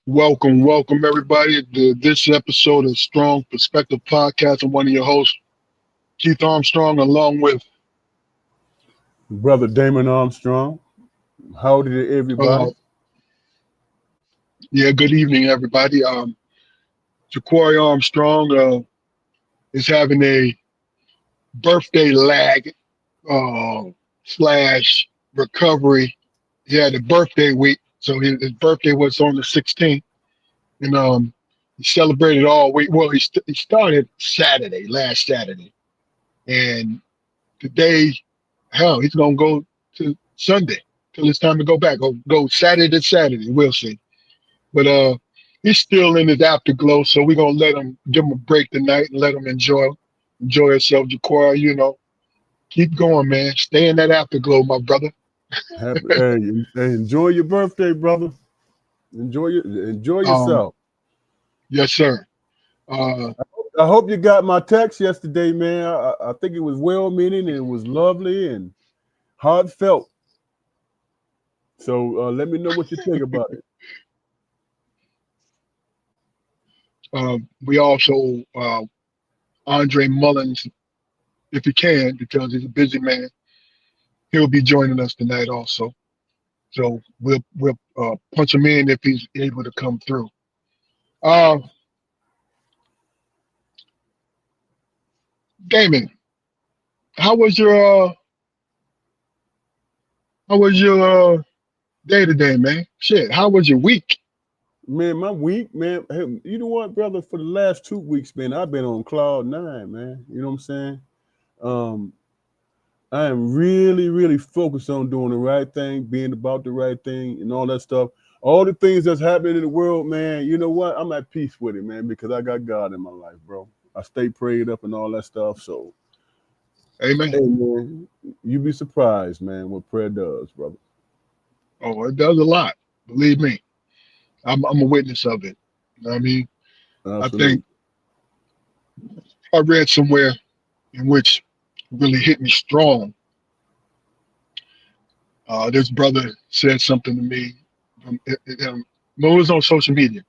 Welcome everybody to this episode of Strong Perspective Podcast. I'm one of your hosts, Keith Armstrong, along with Brother Damon Armstrong. Howdy to everybody. uh good evening everybody. Jaquari Armstrong is having a birthday lag uh slash recovery. He had a birthday week, so his birthday was on the 16th, and he celebrated all week. Well, he started last Saturday, and today, hell, he's gonna go to Sunday till it's time to go back. Go Saturday to Saturday. We'll see. But he's still in his afterglow, so we're gonna give him a break tonight and let him enjoy himself. Jaquar, keep going, man. Stay in that afterglow, my brother. Hey, enjoy your birthday, brother. Enjoy Um, yourself. yes, sir. Uh, I hope you got my text yesterday, man. I think it was well-meaning and it was lovely and heartfelt. So let me know what you think about it. we also Andre Mullins, if he can, because he's a busy man, he'll be joining us tonight also. So we'll punch him in if he's able to come through. Uh, Damon, how was your day today, man? Shit, how was your week? Man, my week, man. Hey, you know what, brother? For the last 2 weeks, man, I've been on cloud nine, man. You know what I'm saying? Um, I am really, really focused on doing the right thing, being about the right thing, and all that stuff. All the things that's happening in the world, man. You know what? I'm at peace with it, man, because I got God in my life, bro. I stay prayed up and all that stuff. So, Amen. hey, man, you be surprised, man, what prayer does, brother. Oh, it does a lot. Believe me, I'm a witness of it. You know what I mean? I think Absolutely. I read somewhere in which really hit me strong. This brother said something to me. It was on social media.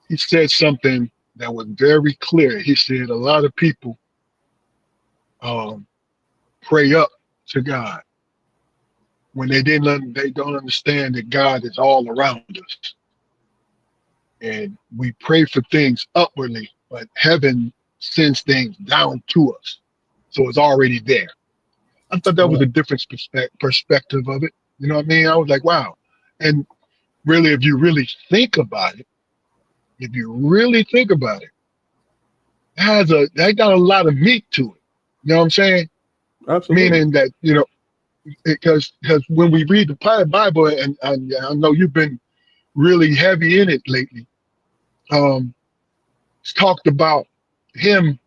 He said something that was very clear. He said a lot of people um, pray up to God when they don't understand that God is all around us, and we pray for things upwardly, but heaven sends things down to us, so it's already there. I thought that was Right. a different perspective of it. You know what I mean? I was like, wow. And really, if you really think about it, that got a lot of meat to it. You know what I'm saying? Absolutely. Meaning that because when we read the Bible, and I know you've been really heavy in it lately. Um, it's talked about him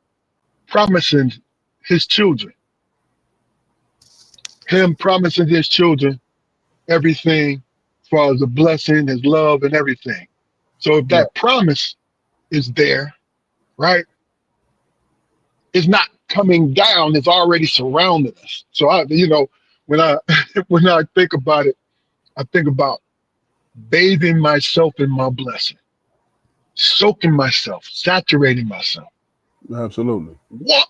promising his children, him promising his children everything as far as the blessing, his love, and everything. So if Right. that promise is there, right, it's not coming down; it's already surrounding us. So when I when I think about it, I think about bathing myself in my blessing, soaking myself, saturating myself, Absolutely.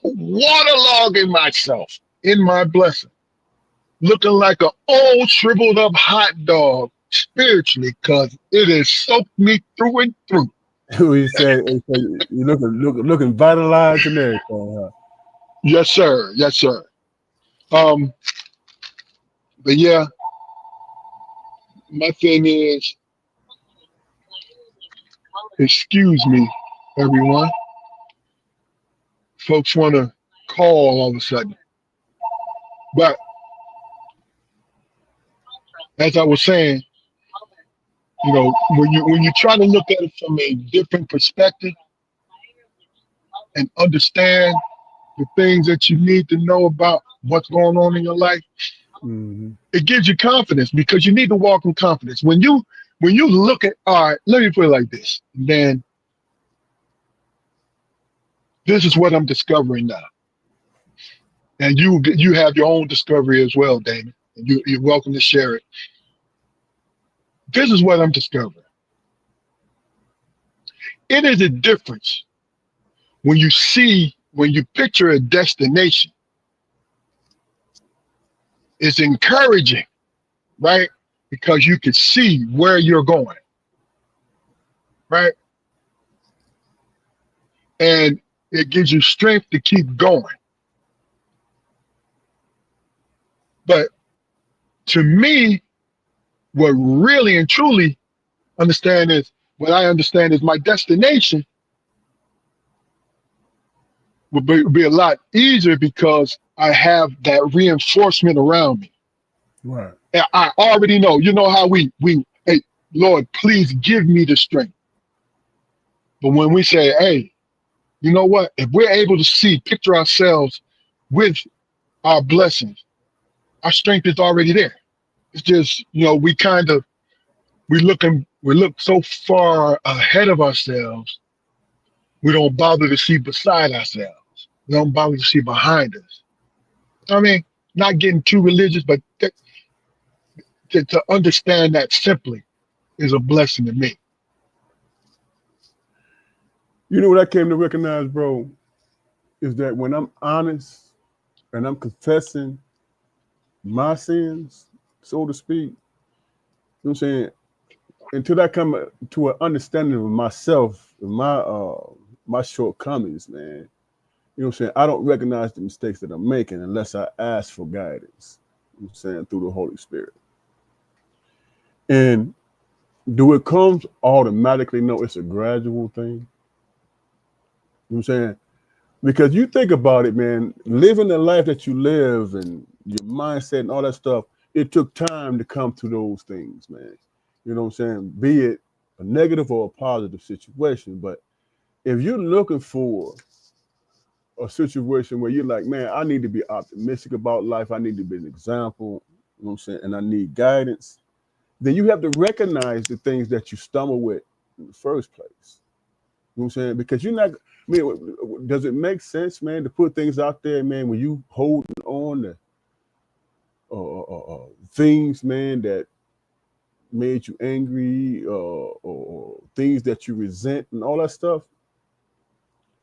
waterlogging myself in my blessing, looking like an old shriveled up hot dog spiritually, because it has soaked me through and through. He said you looking vitalized and everything. Huh? Yes, sir. Yes, sir. Um, but yeah, my thing is, excuse me, everyone. Folks want to call all of a sudden. But as I was saying, when you try to look at it from a different perspective and understand the things that you need to know about what's going on in your life, Hmm. it gives you confidence, because you need to walk in confidence. When you look at, all right, let me put it like this, then this is what I'm discovering now. And you have your own discovery as well, Damon. And you're welcome to share it. This is what I'm discovering. it is a difference when you picture a destination. It's encouraging, right? Because you can see where you're going, right? And it gives you strength to keep going. But to me, what really and truly what I understand is my destination would be a lot easier because I have that reinforcement around me. Right. And I already know. You know how hey, Lord, please give me the strength. But when we say, hey, you know what? If we're able to picture ourselves with our blessings, our strength is already there. It's just, we look so far ahead of ourselves, we don't bother to see beside ourselves. We don't bother to see behind us. I mean, not getting too religious, but to understand that simply is a blessing to me. You know what I came to recognize, bro, is that when I'm honest and I'm confessing my sins, so to speak, you know what I'm saying, until I come to an understanding of myself and my shortcomings, man. You know what I'm saying? I don't recognize the mistakes that I'm making unless I ask for guidance. You know what I'm saying, through the Holy Spirit. And do it comes automatically? No, it's a gradual thing. You know what I'm saying? Because you think about it, man, living the life that you live and your mindset and all that stuff, it took time to come to those things, man. You know what I'm saying? Be it a negative or a positive situation. But if you're looking for a situation where you're like, man, I need to be optimistic about life, I need to be an example, you know what I'm saying, and I need guidance, then you have to recognize the things that you stumble with in the first place. You know what I'm saying? Because you're not, I mean, does it make sense, man, to put things out there, man, when you holding on to things, man, that made you angry or things that you resent and all that stuff?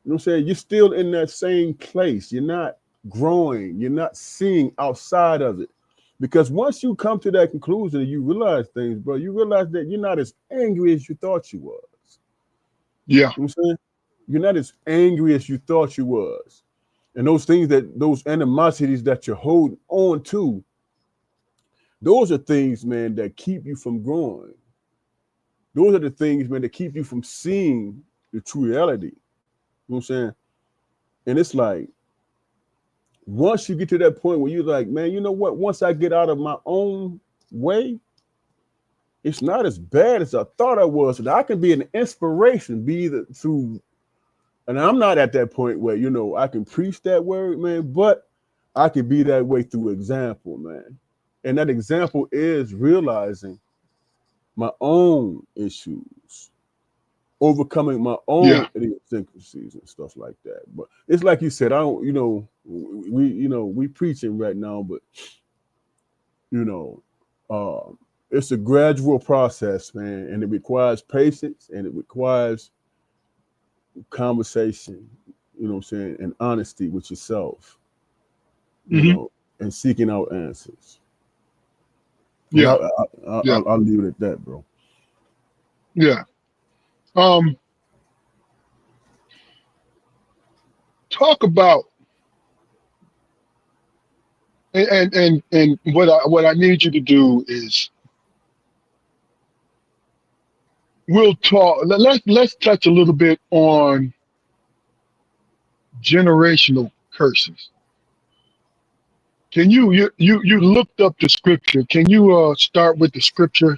You know what I'm saying? You're still in that same place. You're not growing. You're not seeing outside of it. Because once you come to that conclusion and you realize things, bro, you realize that you're not as angry as you thought you was. Yeah. You know what I'm saying? You're not as angry as you thought you was. And those animosities that you're holding on to, those are things, man, that keep you from growing. Those are the things, man, that keep you from seeing the true reality. You know what I'm saying? And it's like, once you get to that point where you're like, man, you know what? Once I get out of my own way, it's not as bad as I thought I was. And I can be an inspiration, be either through, and I'm not at that point where, you know, I can preach that word, man, but I can be that way through example, man. And that example is realizing my own issues, overcoming my own Yeah. idiosyncrasies and stuff like that. But it's like you said, I don't, you know, we preaching right now, but you know, it's a gradual process, man, and it requires patience and it requires conversation, you know what I'm saying, and honesty with yourself, you Hmm. know, and seeking out answers. And Yeah. Yeah. I'll leave it at that, bro. Yeah. Um, Talk about and what I need you to do is let's touch a little bit on generational curses. Can you looked up the scripture? Can you start with the scripture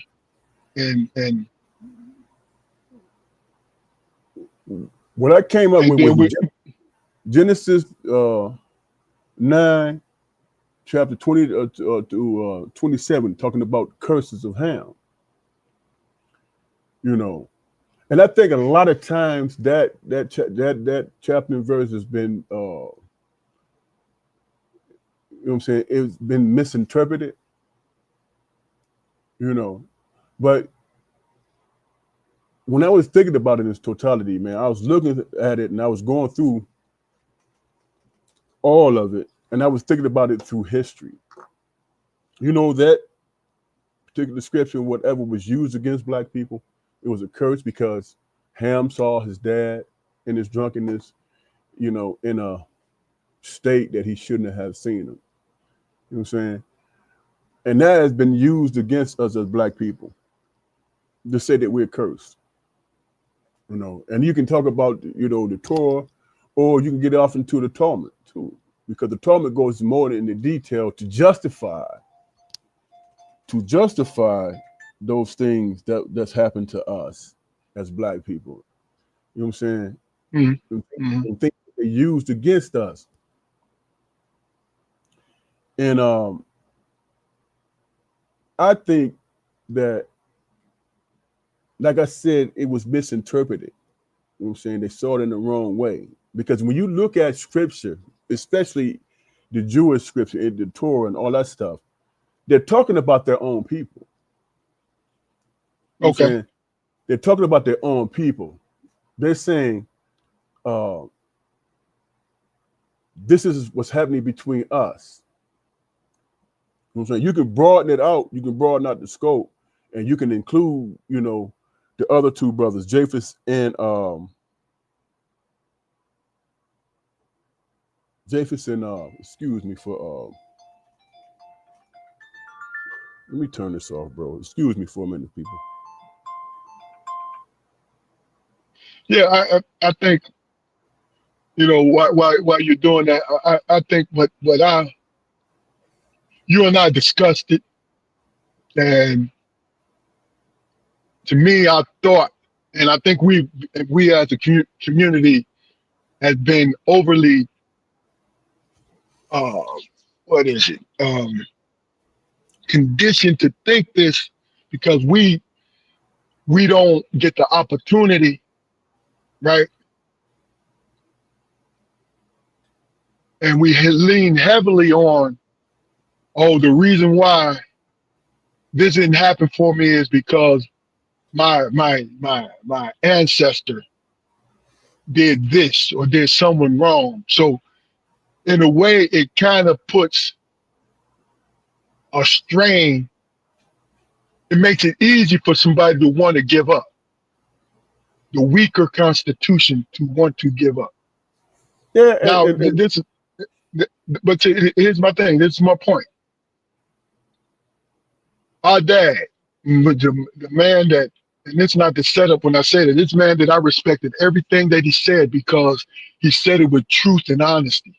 and What I came up with was then we Genesis 9, chapter 20 to 27, talking about curses of Ham, you know. And I think a lot of times that chapter and verse has been, you know what I'm saying, it's been misinterpreted, you know. But when I was thinking about it in its totality, man, I was looking at it and I was going through all of it, and I was thinking about it through history. You know, that particular scripture, whatever was used against black people, it was a curse because Ham saw his dad in his drunkenness, you know, in a state that he shouldn't have seen him. You know what I'm saying? And that has been used against us as black people to say that we're cursed. You know, and you can talk about, you know, the Torah, or you can get off into the Talmud too, because the Talmud goes more into detail to justify those things that's happened to us as black people. You know what I'm saying? Mm-hmm. And things they used against us. And I think that, like I said, it was misinterpreted. You know what I'm saying? They saw it in the wrong way. Because when you look at scripture, especially the Jewish scripture, the Torah and all that stuff, they're talking about their own people. You know what I'm saying? They're talking about their own people. They're saying, this is what's happening between us. You know what I'm saying? You can broaden it out, you can broaden out the scope, and you can include, you know, the other two brothers, Japheth and excuse me for let me turn this off, bro. Excuse me for a minute, people. Yeah, I think, you know, while you're doing that, I think what you and I discussed it, and to me, I thought, and I think we as a community has been overly, what is it, conditioned to think this because we don't get the opportunity, right? And we lean heavily on, oh, the reason why this didn't happen for me is because my ancestor did this or did someone wrong. So in a way, it kind of puts a strain. It makes it easy for somebody to want to give up. The weaker constitution to want to give up. Yeah, Now, this is, but here's my thing. This is my point. Our dad, the man that, and it's not the setup when I say that, this man that I respected everything that he said because he said it with truth and honesty.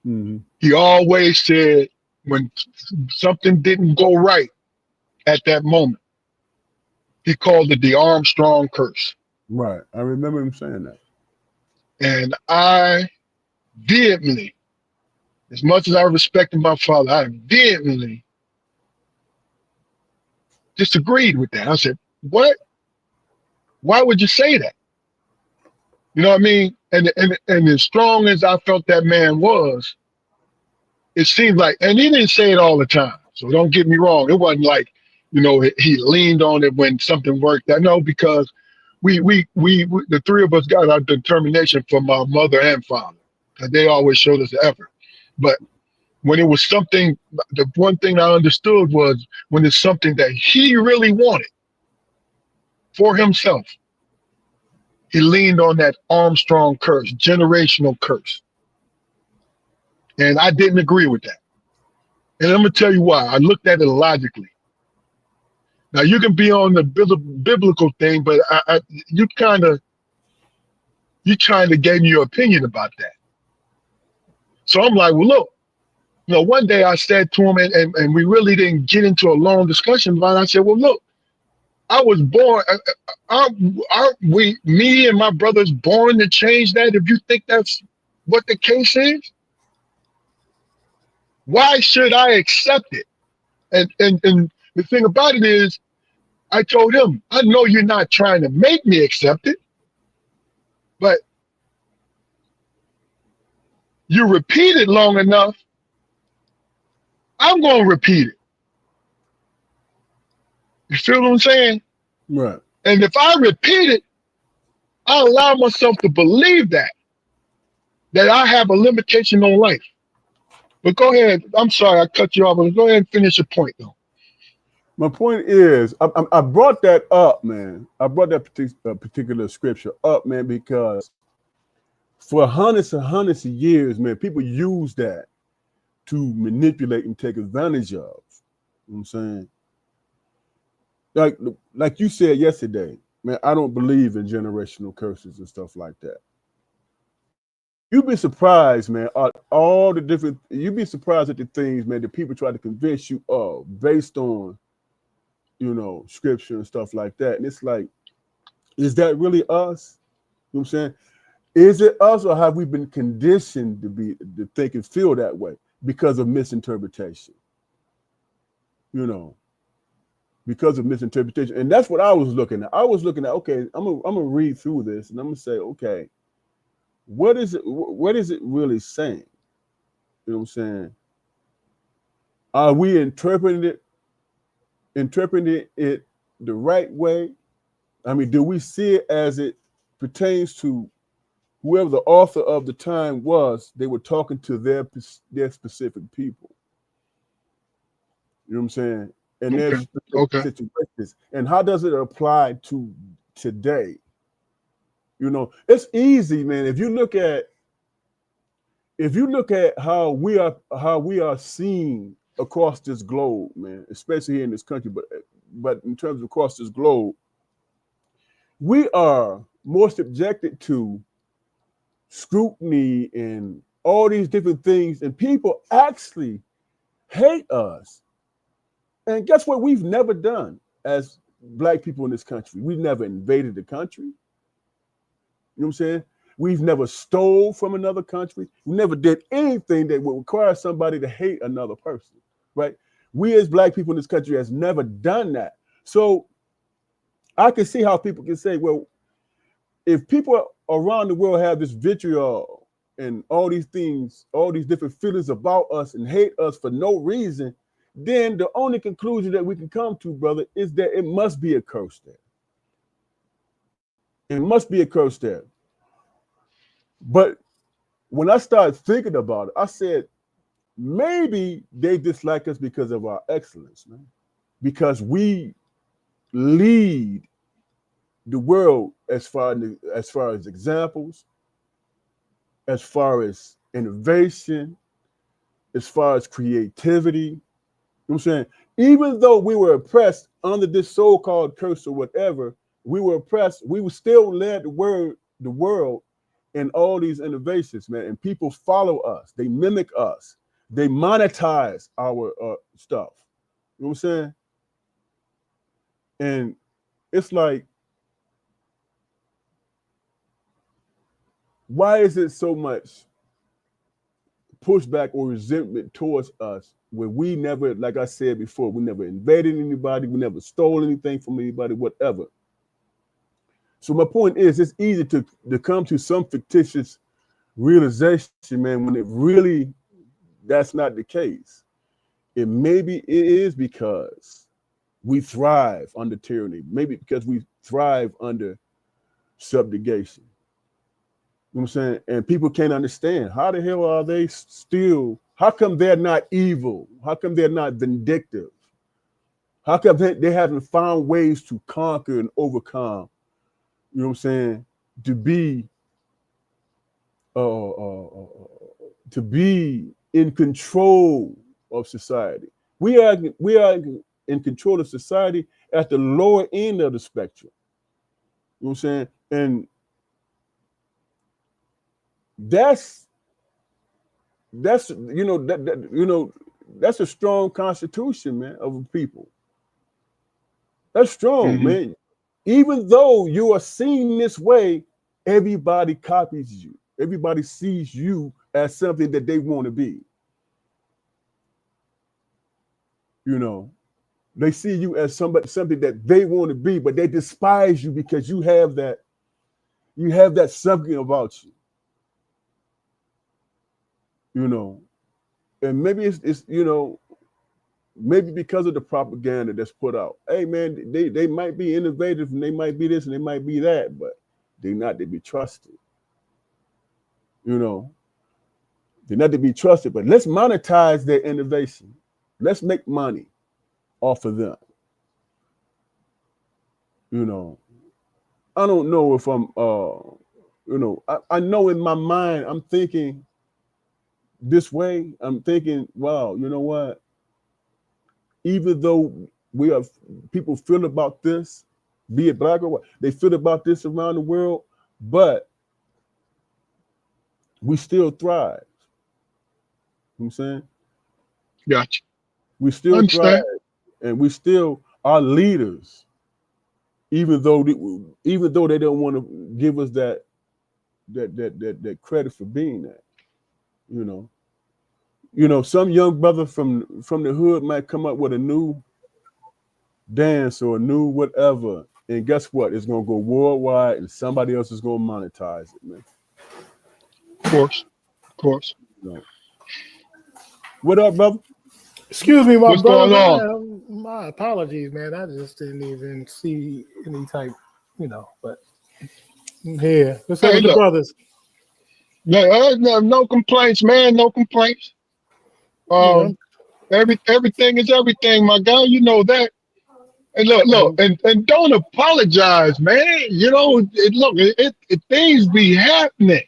mm-hmm. He always said when something didn't go right at that moment, he called it the Armstrong curse. Right. I remember him saying that. And I vehemently, as much as I respected my father, I vehemently disagreed with that. I said, what? Why would you say that? You know what I mean? And as strong as I felt that man was, it seemed like, and he didn't say it all the time. So don't get me wrong. It wasn't like, you know, he leaned on it when something worked. I know because we the three of us got our determination from our mother and father. They always showed us the effort. But when it was something, the one thing I understood was when it's something that he really wanted for himself, he leaned on that Armstrong curse, generational curse. And I didn't agree with that. And I'm going to tell you why. I looked at it logically. Now, you can be on the biblical thing, but you kind of gave me your opinion about that. So I'm like, well, look, you know, one day I said to him, and we really didn't get into a long discussion about it. I said, well, look, I was born, aren't we, me and my brothers, born to change that if you think that's what the case is? Why should I accept it? And the thing about it is, I told him, I know you're not trying to make me accept it, but you repeat it long enough, I'm going to repeat it. You feel what I'm saying? Right. And if I repeat it, I allow myself to believe that I have a limitation on life. But go ahead. I'm sorry I cut you off, but go ahead and finish your point, though. My point is, I brought that up, man. I brought that particular scripture up, man, because for hundreds of years, man, people use that to manipulate and take advantage of. You know what I'm saying? Like you said yesterday, man, I don't believe in generational curses and stuff like that. You'd be surprised, man, at all the different, you'd be surprised at the things, man, that people try to convince you of based on, scripture and stuff like that. And it's like, is that really us? You know what I'm saying? Is it us, or have we been conditioned to think and feel that way because of misinterpretation? Because of misinterpretation. And that's what I was looking at. I was looking at, okay, I'm gonna read through this and I'm gonna say, okay, what is it really saying? You know what I'm saying? Are we interpreting it the right way? I mean, do we see it as it pertains to whoever the author of the time was? They were talking to their specific people. You know what I'm saying? And their Okay. situations. And how does it apply to today? It's easy, man. If you look at how we are seen across this globe, man, especially here in this country, but in terms of across this globe, we are more subjected to scrutiny and all these different things, and people actually hate us. And guess what? We've never done as Black people in this country. We've never invaded the country. You know what I'm saying? We've never stole from another country. We never did anything that would require somebody to hate another person, right? We as Black people in this country has never done that. So I can see how people can say, well, if people around the world have this vitriol and all these things, all these different feelings about us and hate us for no reason, then the only conclusion that we can come to, brother, is that it must be a curse there. It must be a curse there. But when I started thinking about it, I said, maybe they dislike us because of our excellence, man. Because we lead the world as far as examples, as far as innovation, as far as creativity. You know what I'm saying? Even though we were oppressed under this so-called curse or whatever, we were oppressed, we still led the world in all these innovations, man. And people follow us, they mimic us, they monetize our stuff. You know what I'm saying? And it's like, why is it so much pushback or resentment towards us when we never, like I said before, we never invaded anybody, we never stole anything from anybody, whatever. So my point is, it's easy to come to some fictitious realization, man, when it really, that's not the case. Maybe it is because we thrive under tyranny, maybe because we thrive under subjugation. You know what I'm saying? And people can't understand, how the hell are they still, how come they're not evil? How come they're not vindictive? How come they haven't found ways to conquer and overcome, you know what I'm saying, to be in control of society? We are in control of society at the lower end of the spectrum. You know what I'm saying? And that's that's a strong constitution, man, of a people. That's strong, man. Even though you are seen this way, everybody copies you. Everybody sees you as something that they want to be. They see you as something that they want to be, but they despise you because you have that something about you. And maybe it's maybe because of the propaganda that's put out. Hey man, they might be innovative and they might be this and they might be that, but they're not to be trusted. You know, they're not to be trusted. But let's monetize their innovation. Let's make money off of them. You know, I don't know if I'm I know in my mind I'm thinking this way. I'm thinking, wow, you know what? Even though we have people feel about this, be it black or white, they feel about this around the world, but we still thrive. You know what I'm saying? Gotcha. We still Understand. thrive, and we still are leaders, even though they don't want to give us that credit for being that. You know, some young brother from the hood might come up with a new dance or a new whatever, and guess what? It's gonna go worldwide, and somebody else is gonna monetize it, man. Of course. Of course. You know. What up, brother? Excuse me, my What's brother. going on? Man, my apologies, man. I just didn't even see any type, but I'm here. What's up Hey, with the look. brothers? No complaints, man. No complaints. Everything is everything, my guy. You know that. And look, and don't apologize, man. You know, things be happening.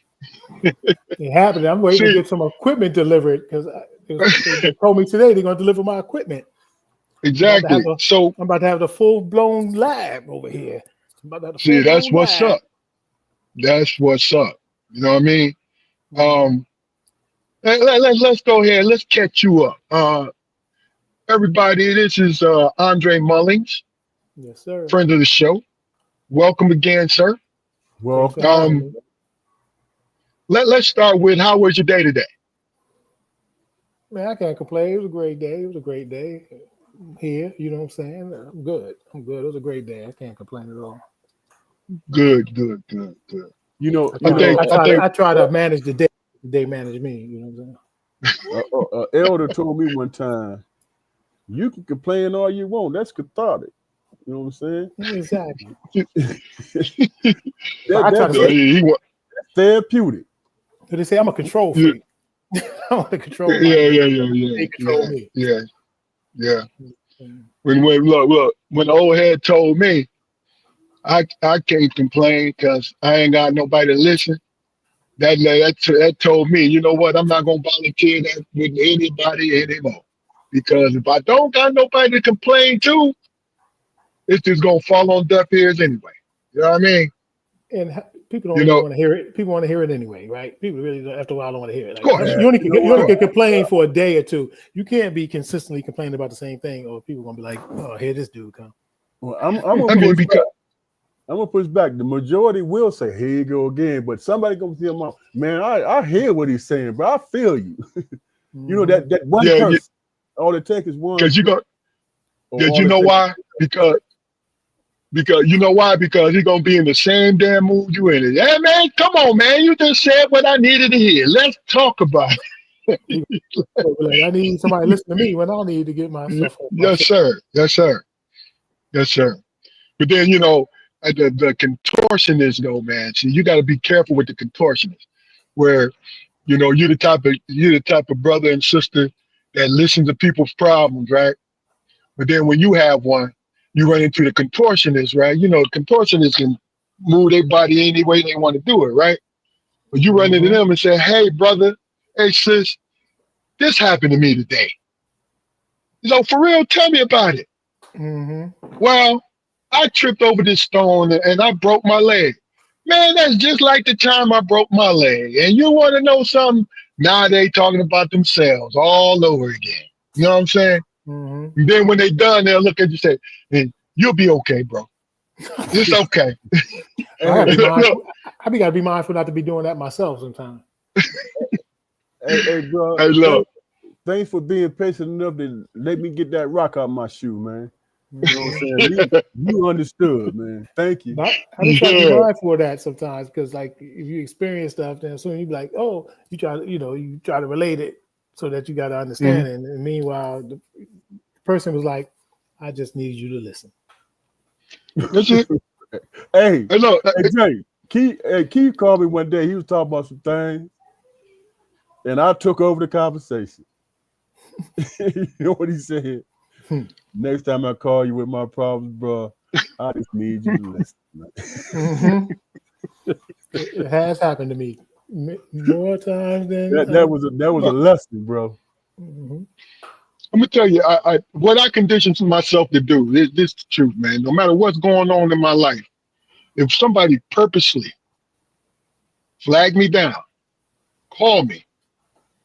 It happened. I'm waiting to See, get some equipment delivered because they told me today they're going to deliver my equipment. exactly. So I'm about to have the full-blown lab over here. I'm about to have the see, that's full-blown what's lab. up. That's what's up. You know what I mean? Let's go ahead. Let's catch you up. Everybody, this is Andre Mullings, Yes, sir. friend of the show. Welcome again, sir. Well, Thanks for having me. Let's start with how was your day today? Man, I can't complain. It was a great day. It was a great day here. You know what I'm saying? I'm good. It was a great day. I can't complain at all. Good. you know, I try to manage the day. The day manage me. You know what I'm saying? Elder told me one time, you can complain all you want. That's cathartic. You know what I'm saying? Exactly. That's therapeutic. They say I'm a control freak. I want to control. Yeah. They control me. Yeah. When the old head told me, I can't complain because I ain't got nobody to listen. That told me, you know what? I'm not gonna volunteer that with anybody anymore, because if I don't got nobody to complain to, it's just gonna fall on deaf ears anyway. You know what I mean? And people don't want to hear it. People want to hear it anyway, right? People really, after a while, don't want to hear it. Of course. You only can complain for a day or two. You can't be consistently complaining about the same thing, or people gonna be like, "Oh, here this dude come." Well, I'm gonna push back. The majority will say, "Here you go again," but somebody gonna tell them, "Man, I hear what he's saying, bro. I feel you." You know that one person. All it takes is one. Because you know why? Because you know why? Because he's gonna be in the same damn mood you in. Hey man, come on, man. You just said what I needed to hear. Let's talk about it. Like, I need somebody to listen to me when I need to get myself. Yes, sir. But then the contortionist, though, man. See, you got to be careful with the contortionist, where you're the type of brother and sister that listen to people's problems, right? But then when you have one, you run into the contortionist, right? Contortionists can move their body any way they want to do it, right? But you run into them and say, "Hey, brother, hey, sis, this happened to me today. So for real, tell me about it." Well, I tripped over this stone and I broke my leg. Man, that's just like the time I broke my leg. And you want to know something? Now they talking about themselves all over again. You know what I'm saying? And then when they done, they'll look at you and say, "Hey, you'll be okay, bro. It's okay." I gotta be mindful not to be doing that myself sometimes. Hey, bro. Hey, look. Thanks for being patient enough to let me get that rock out my shoe, man. You know what I'm saying? You understood, man. Thank you. I just try to be mindful of that sometimes, because like if you experience stuff, then soon you be like, "Oh," you try to relate it so that you got to understand it. And meanwhile, person was like, I just need you to listen. That's it. Hey, Hey, look, hey, Jay, Keith called me one day. He was talking about some things, and I took over the conversation. You know what he said? Next time I call you with my problems, bro, I just need you to listen. Mm-hmm. It has happened to me more times than That was a lesson, bro. Mm-hmm. let me tell you, what I conditioned myself to do. This is the truth, man. No matter what's going on in my life, if somebody purposely flag me down, call me,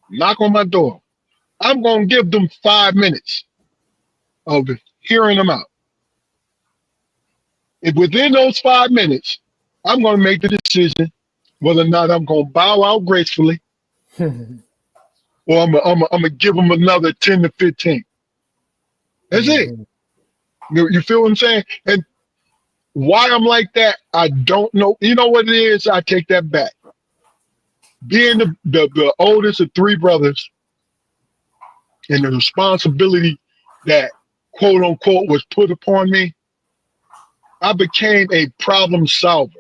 knock on my door, I'm gonna give them 5 minutes of hearing them out. If within those 5 minutes, I'm gonna make the decision whether or not I'm gonna bow out gracefully or I'm gonna give them another 10 to 15. That's it. Mm-hmm. You feel what I'm saying? And why I'm like that, I don't know. You know what it is? I take that back. Being the oldest of 3 brothers and the responsibility that quote unquote was put upon me, I became a problem solver.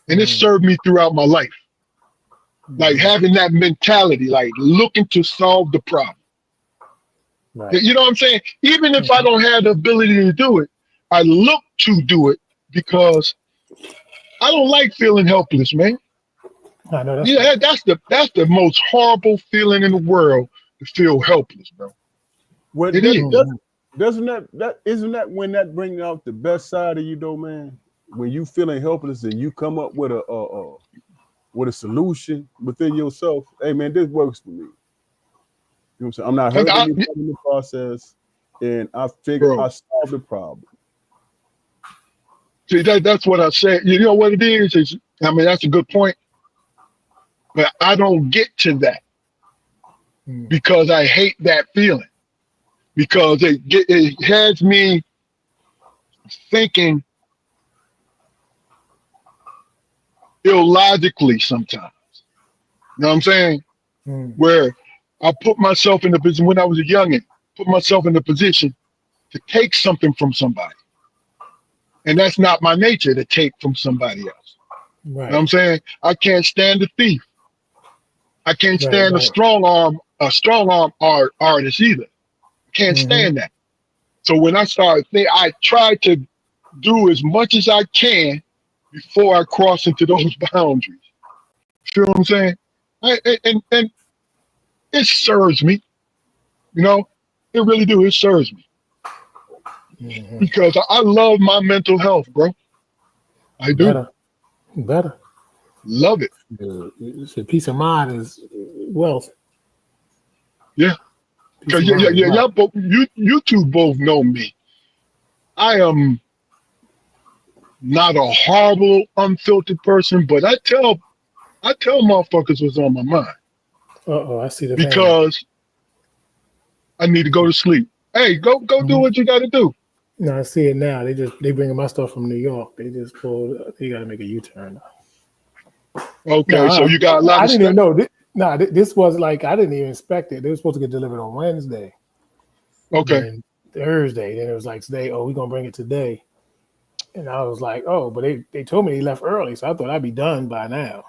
And it served me throughout my life. Like having that mentality, like looking to solve the problem. Right. You know what I'm saying? Even if I don't have the ability to do it, I look to do it because I don't like feeling helpless, man. I know that's Yeah, right. that's the most horrible feeling in the world, to feel helpless, bro. Well, It is. isn't that when that brings out the best side of you, though, man? When you feeling helpless and you come up with a solution within yourself. Hey, man, this works for me. You know what I'm saying? I'm not hurting anybody in the process, and I figure I solved the problem. See, that's what I said. You know what it is? I mean, that's a good point. But I don't get to that because I hate that feeling. Because it has me thinking illogically sometimes. You know what I'm saying? Where I put myself in the position when I was a youngin', put myself in the position to take something from somebody. And that's not my nature, to take from somebody else. Right. You know what I'm saying? I can't stand a thief. I can't stand a strong arm artist either. Can't stand that. So when I started thinking, I try to do as much as I can before I cross into those boundaries. Feel what I'm saying? And it serves me. You know, it really do. It serves me. Because I love my mental health, bro. I do. Better. Love it. The peace of mind is wealth. Yeah. Because you two both know me. I am not a horrible, unfiltered person, but I tell motherfuckers what's on my mind. I see the because I need to go to sleep. Hey, go do what you got to do. No, I see it now. They bringing my stuff from New York. They just pulled. They got to make a U-turn. Okay, so you got a lot. I didn't even know. This was like I didn't even expect it. They were supposed to get delivered on Wednesday. Okay. Then Thursday. Then it was like today. Oh, we're gonna bring it today. And I was like, oh, but they told me they left early, so I thought I'd be done by now.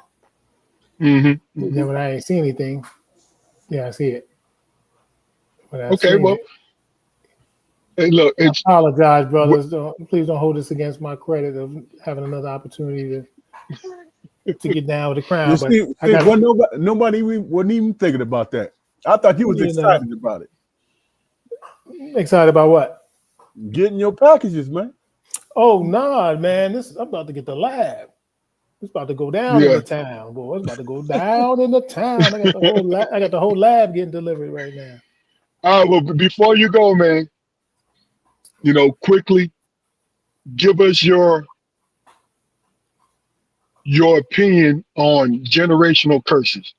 And then when I ain't see anything, yeah, I see it. Okay, well, hey, look, I apologize, brothers. Please don't hold this against my credit of having another opportunity to get down with the crown. But nobody wasn't even thinking about that. I thought you was excited about it. Excited about what? Getting your packages, man. Oh nah, man! I'm about to get the lab. It's about to go down in the town, boy. It's about to go down in the town. I got the whole lab getting delivered right now. All right, well, before you go, man, quickly give us your opinion on generational curses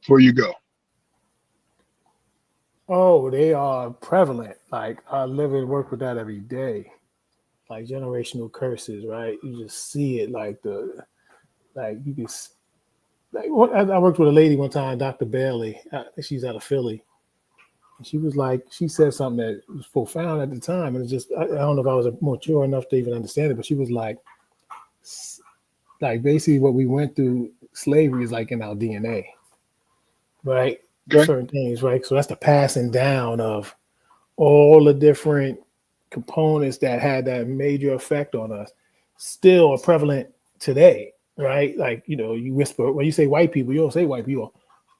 before you go. Oh, they are prevalent. Like I live and work with that every day. Like generational curses, right? You just see it I worked with a lady one time, Dr. Bailey. She's out of Philly. She was like, she said something that was profound at the time, and it's just I don't know if I was mature enough to even understand it, but she was like basically what we went through, slavery is like in our DNA, right? Okay. Certain things, right? So that's the passing down of all the different components that had that major effect on us, still are prevalent today, right? Like, you know, you whisper when you say white people, you don't say white people,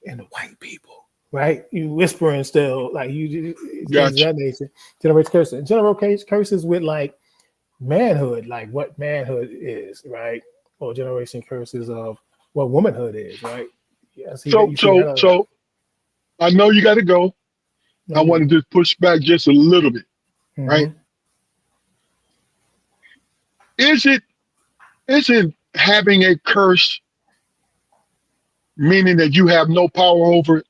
and the white people, right? You whispering still, like you things of that nature. Generation curses with like manhood, like what manhood is, right? Or generation curses of what womanhood is, right? Yeah, So I know you got to go. I want to just push back just a little bit, right? Is it having a curse meaning that you have no power over it?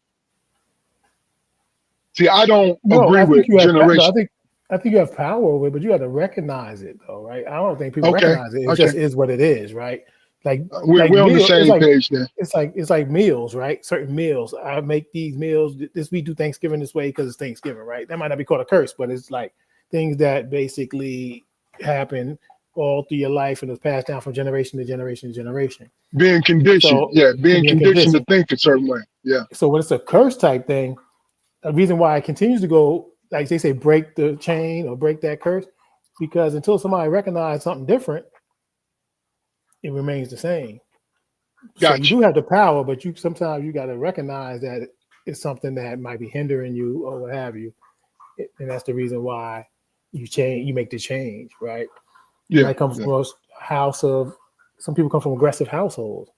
See, I don't agree with generation. I think you have power over it, but you have to recognize it, though, right? I don't think people recognize it. It just is what it is, right? Like we're on the same page then. It's like meals, right? Certain meals. I make these meals. We do Thanksgiving this way because it's Thanksgiving, right? That might not be called a curse, but it's like things that basically happen all through your life and it's passed down from generation to generation to generation. Being conditioned, being conditioned to think a certain way. Yeah. So when it's a curse type thing, the reason why it continues to go, like they say, break the chain or break that curse, because until somebody recognizes something different, it remains the same. Gotcha. So you do have the power, but sometimes you got to recognize that it's something that might be hindering you or what have you, and that's the reason why you make the change, right? Yeah. That comes from a house of, some people come from aggressive households.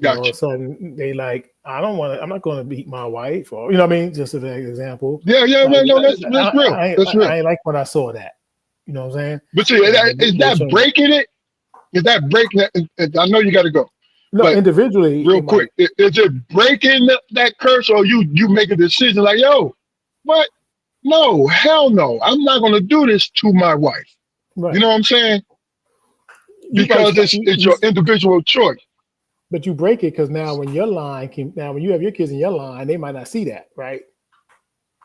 Gotcha. All of a sudden they like, I'm not going to beat my wife, or, you know what I mean? Just as an example. Yeah, like, no, that's real. That's real. I ain't like when I saw that. You know what I'm saying? But see, is that breaking it? Is that breaking it? I know you got to go. No, but individually. Real quick, is it breaking that curse, or you make a decision like, yo, what? No, hell no. I'm not going to do this to my wife. Right. You know what I'm saying? Because it's your individual choice. But you break it because now when you have your kids in your line, they might not see that, right?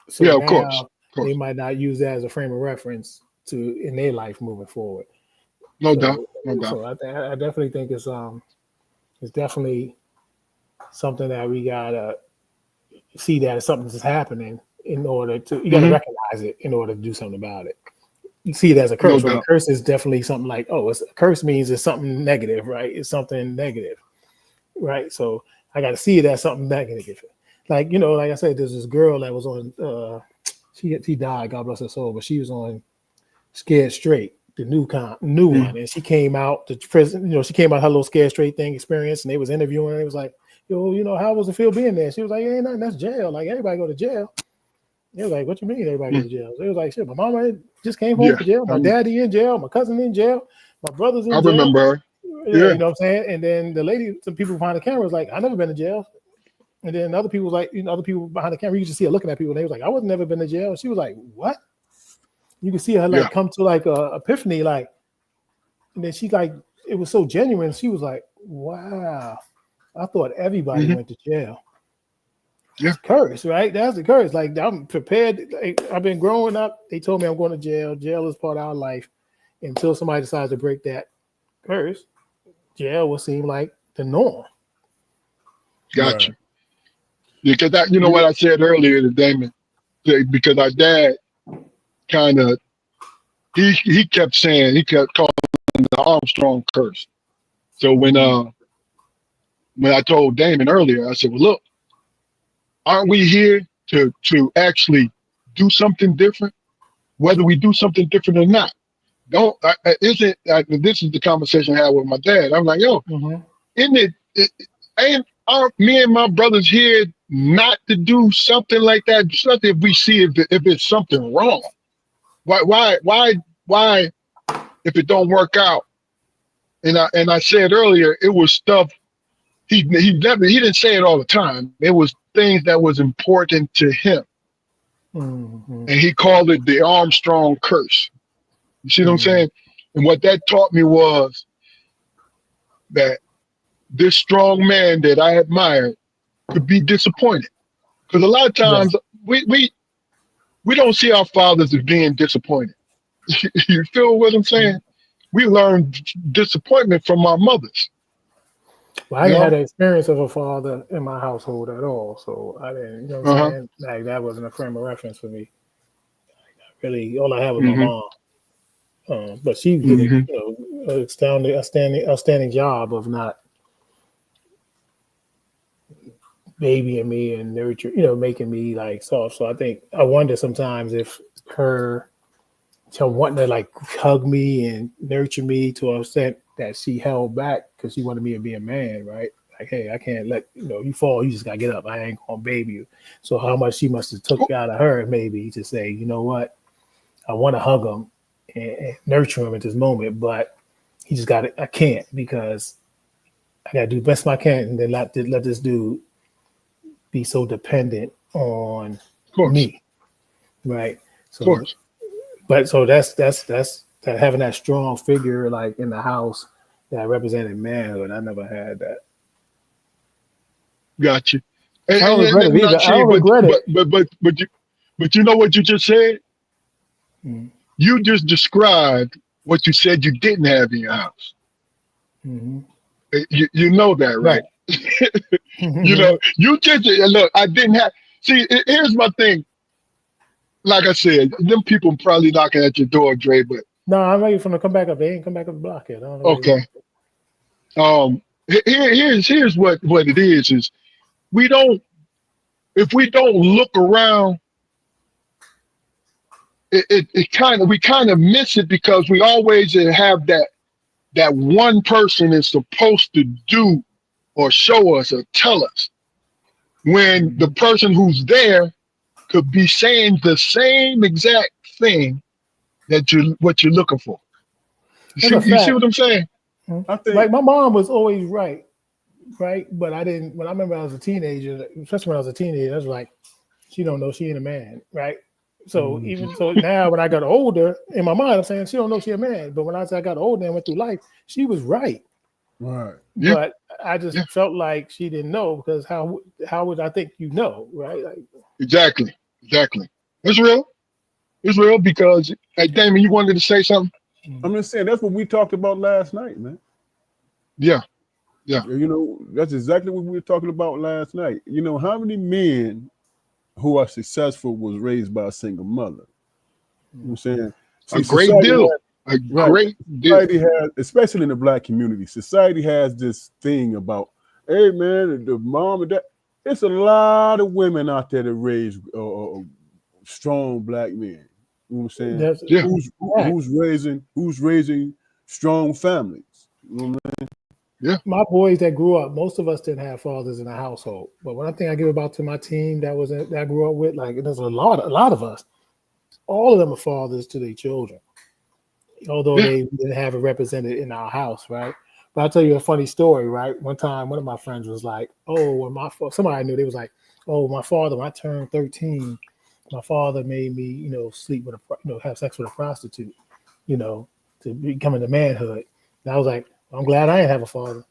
So yeah, of course. They might not use that as a frame of reference in their life moving forward. No doubt. So I definitely think it's definitely something that we gotta see that it's something that's happening in order to, you gotta recognize it in order to do something about it. You see it as a curse. A curse is definitely something like, a curse means it's something negative, right? It's something negative, right? So I got to see it as something negative. Like, you know, like I said, there's this girl that was on, she died, God bless her soul, but she was on Scared Straight, the new one, and she came out to prison. You know, she came out her little Scared Straight thing experience, and they was interviewing her. It was like, yo, you know, how was it feel being there? She was like, ain't nothing, that's jail. Like, everybody go to jail. It was like, what you mean everybody go to jail? It was like, shit, my mama just came home from jail. My daddy in jail. My cousin in jail. My brother's in jail. I remember her. Yeah, you know what I'm saying? And then the lady, some people behind the camera was like, I never been to jail. And then other people was like, you know, other people behind the camera, you could just see her looking at people, and they was like, I was never been to jail. And she was like, what? You could see her like come to like a epiphany, like, and then she like, it was so genuine. She was like, wow, I thought everybody went to jail. Yeah, curse, right? That's the curse. Like, I'm prepared. Like, I've been growing up. They told me I'm going to jail. Jail is part of our life. Until somebody decides to break that curse, jail will seem like the norm. Gotcha. Because that, you know what I said earlier to Damon, because our dad kind of he kept calling it the Armstrong curse. So when I told Damon earlier, I said, well, look, aren't we here to actually do something different, whether we do something different or not? This is the conversation I had with my dad. I'm like, yo, aren't me and my brothers here not to do something like that? Especially if we see if it's something wrong. Why if it don't work out? And I said earlier, it was stuff he didn't say it all the time. It was things that was important to him. And he called it the Armstrong curse. You see what I'm saying? And what that taught me was that this strong man that I admired could be disappointed. Because a lot of times we don't see our fathers as being disappointed. You feel what I'm saying? We learn disappointment from our mothers. Well, I didn't have the experience of a father in my household at all, so I didn't. You know what I'm saying? Like that wasn't a frame of reference for me. Really, all I had was my mom. But she did an outstanding job of not babying me and nurture, making me like soft. So I wonder sometimes if her wanting to like hug me and nurture me to an extent that she held back because she wanted me to be a man, right? Like, hey, I can't let you fall. You just gotta get up. I ain't gonna baby you. So how much she must have took out of her maybe to say, you know what? I want to hug him and nurture him at this moment, but he just I can't because I got to do the best I can and then let this dude be so dependent on me. Right. So, of course. But so that's that having that strong figure like in the house that represented manhood. I never had that. Got you. I don't regret it either. I don't regret it. But you know what you just said? Mm-hmm. You just described what you said you didn't have in your house. Mm-hmm. You know that, right? You just look. I didn't have. See, here's my thing. Like I said, them people probably knocking at your door, Dre. But no, I'm ready for them to come back up. They ain't come back up the block yet. I don't know okay. Here's what it is we don't. If we don't look around. We kind of miss it because we always have that one person is supposed to do or show us or tell us when the person who's there could be saying the same exact thing that what you're looking for. You see what I'm saying? I think like my mom was always right, but I didn't. When I remember I was a teenager, especially when I was a teenager, I was like, she don't know she ain't a man, right? So even so now when I got older, in my mind, I'm saying she don't know she a man. But when I got older and went through life, she was right. Right. Yeah. But I just felt like she didn't know because how would I think right? Like, Exactly. It's real because hey Damon, you wanted to say something? I'm just saying that's what we talked about last night, man. Yeah. That's exactly what we were talking about last night. How many men who are successful was raised by a single mother. You know what I'm saying? A great deal. Society has, especially in the Black community, society has this thing about, hey man, the mom and dad. It's a lot of women out there that raise strong Black men. You know what I'm saying? Who's raising strong families. You know what I mean? Yeah. My boys that grew up, most of us didn't have fathers in the household. But one thing I give about to my team that I grew up with, like there's a lot of us, all of them are fathers to their children. Although they didn't have it represented in our house, right? But I'll tell you a funny story, right? One time, one of my friends was like, "Oh, when somebody I knew, they was like, oh, my father, when I turned 13, my father made me, sleep with have sex with a prostitute, to become into manhood." And I was like, I'm glad I didn't have a father.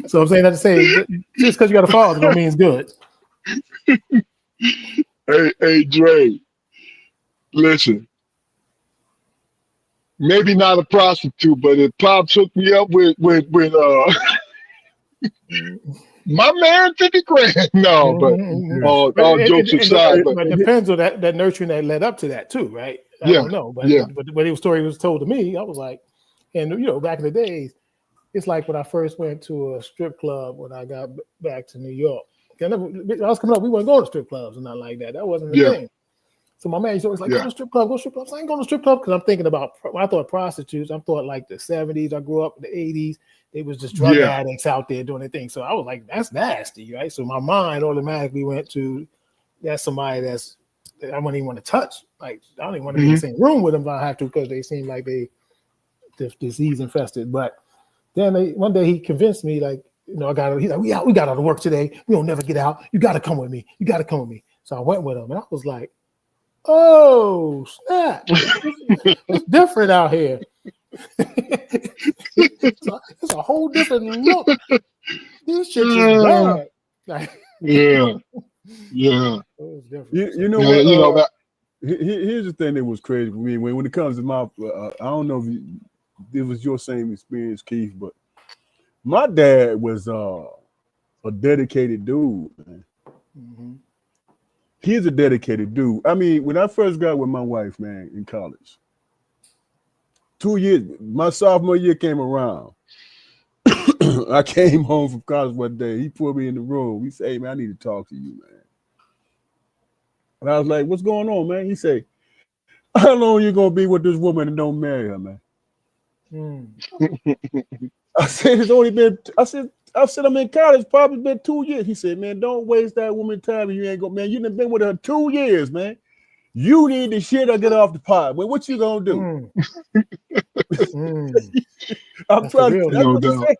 So I'm saying that to say, just because you got a father don't mean it's good. Hey, Dre, listen. Maybe not a prostitute, but if Pops hooked me up with my man 50 grand. No, but all jokes aside. But it depends on that nurturing that led up to that too, right? I don't know. But when the story was told to me, I was like, and back in the days, it's like when I first went to a strip club when I got back to New York. I was coming up, we weren't going to strip clubs and nothing like that. That wasn't the thing. So my man used to always like, go to strip club, go to strip club. So I ain't going to strip club because I'm thinking about, when I thought prostitutes, I thought like the 70s. I grew up in the 80s. They was just drug addicts out there doing their thing. So I was like, that's nasty, right? So my mind automatically went to, that's somebody I wouldn't even want to touch. Like, I don't even want to be in the same room with them if I have to because they seem like they disease infested. But then one day he convinced me, like, he's like, we got out of work today. We don't never get out. You got to come with me. So I went with him and I was like, oh, snap. It's different out here. It's a whole different look. This shit is bad. Like, yeah. it was different. You know Yeah, what? you know that. Here's the thing that was crazy for me when it comes to my. I don't know if it was your same experience, Keith, but my dad was a dedicated dude, man. Mm-hmm. He's a dedicated dude. I mean, when I first got with my wife, man, in college, 2 years, my sophomore year came around. I came home from college one day. He put me in the room. He said, "Hey, man, I need to talk to you, man." And I was like, "What's going on, man?" He said, "How long you gonna be with this woman and don't marry her, man?" I said, "It's only been." I said, "I'm in college. Probably been 2 years." He said, "Man, don't waste that woman's time. And you ain't gonna, man. You done been with her 2 years, man. You need to shit or get off the pot. Well, what you gonna do?" I'm That's trying. the real That's No what he doubt. said.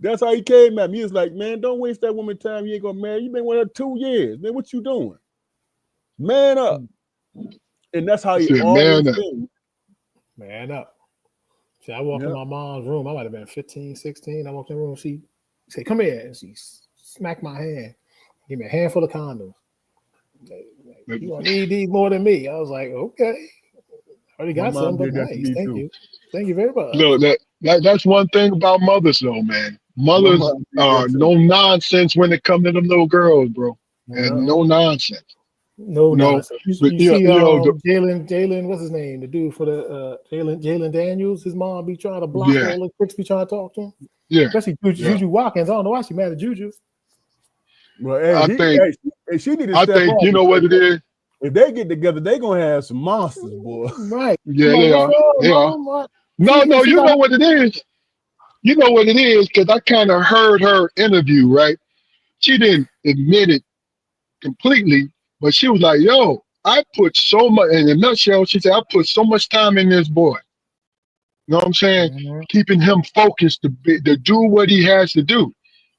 That's how he came at me. He was like, "Man, don't waste that woman's time. You ain't gonna marry. You been with her 2 years, man. What you doing? Man up." And that's how I he said, always man up. been. Man up. See, I walked in Yep. my mom's room. I might have been 15, 16. I walked in the room. She said, "Come here." And she smacked my hand. Give me a handful of condoms. You gonna need these more than me. I was like, okay. I already My got some, mom but did that to nice. me Thank too. you. Thank you very much. Look, that's one thing about mothers, though, man. My Mothers mom did are that no too. nonsense when it comes to them little girls, bro, and no nonsense. No You know, nonsense. but You yeah, see, you know, Jalen, what's his name? The dude for the Jalen Daniels. His mom be trying to block yeah, all the chicks be trying to talk to him. yeah, Especially yeah. Juju Watkins. I don't know why she mad at Juju. Well, hey, I think, she need to step up you know what it is. if they get together, they gonna have some monsters, boy. Right. Yeah, I'm like, they what's are. wrong, They are. Mom? What? No, no, She you got know what it is. You know what it is because I kind of heard her interview, right? She didn't admit it completely, but she was like, "Yo, I put so much." In a nutshell, she said, "I put so much time in this boy." You know what I'm saying? Mhm. Keeping him focused to do what he has to do.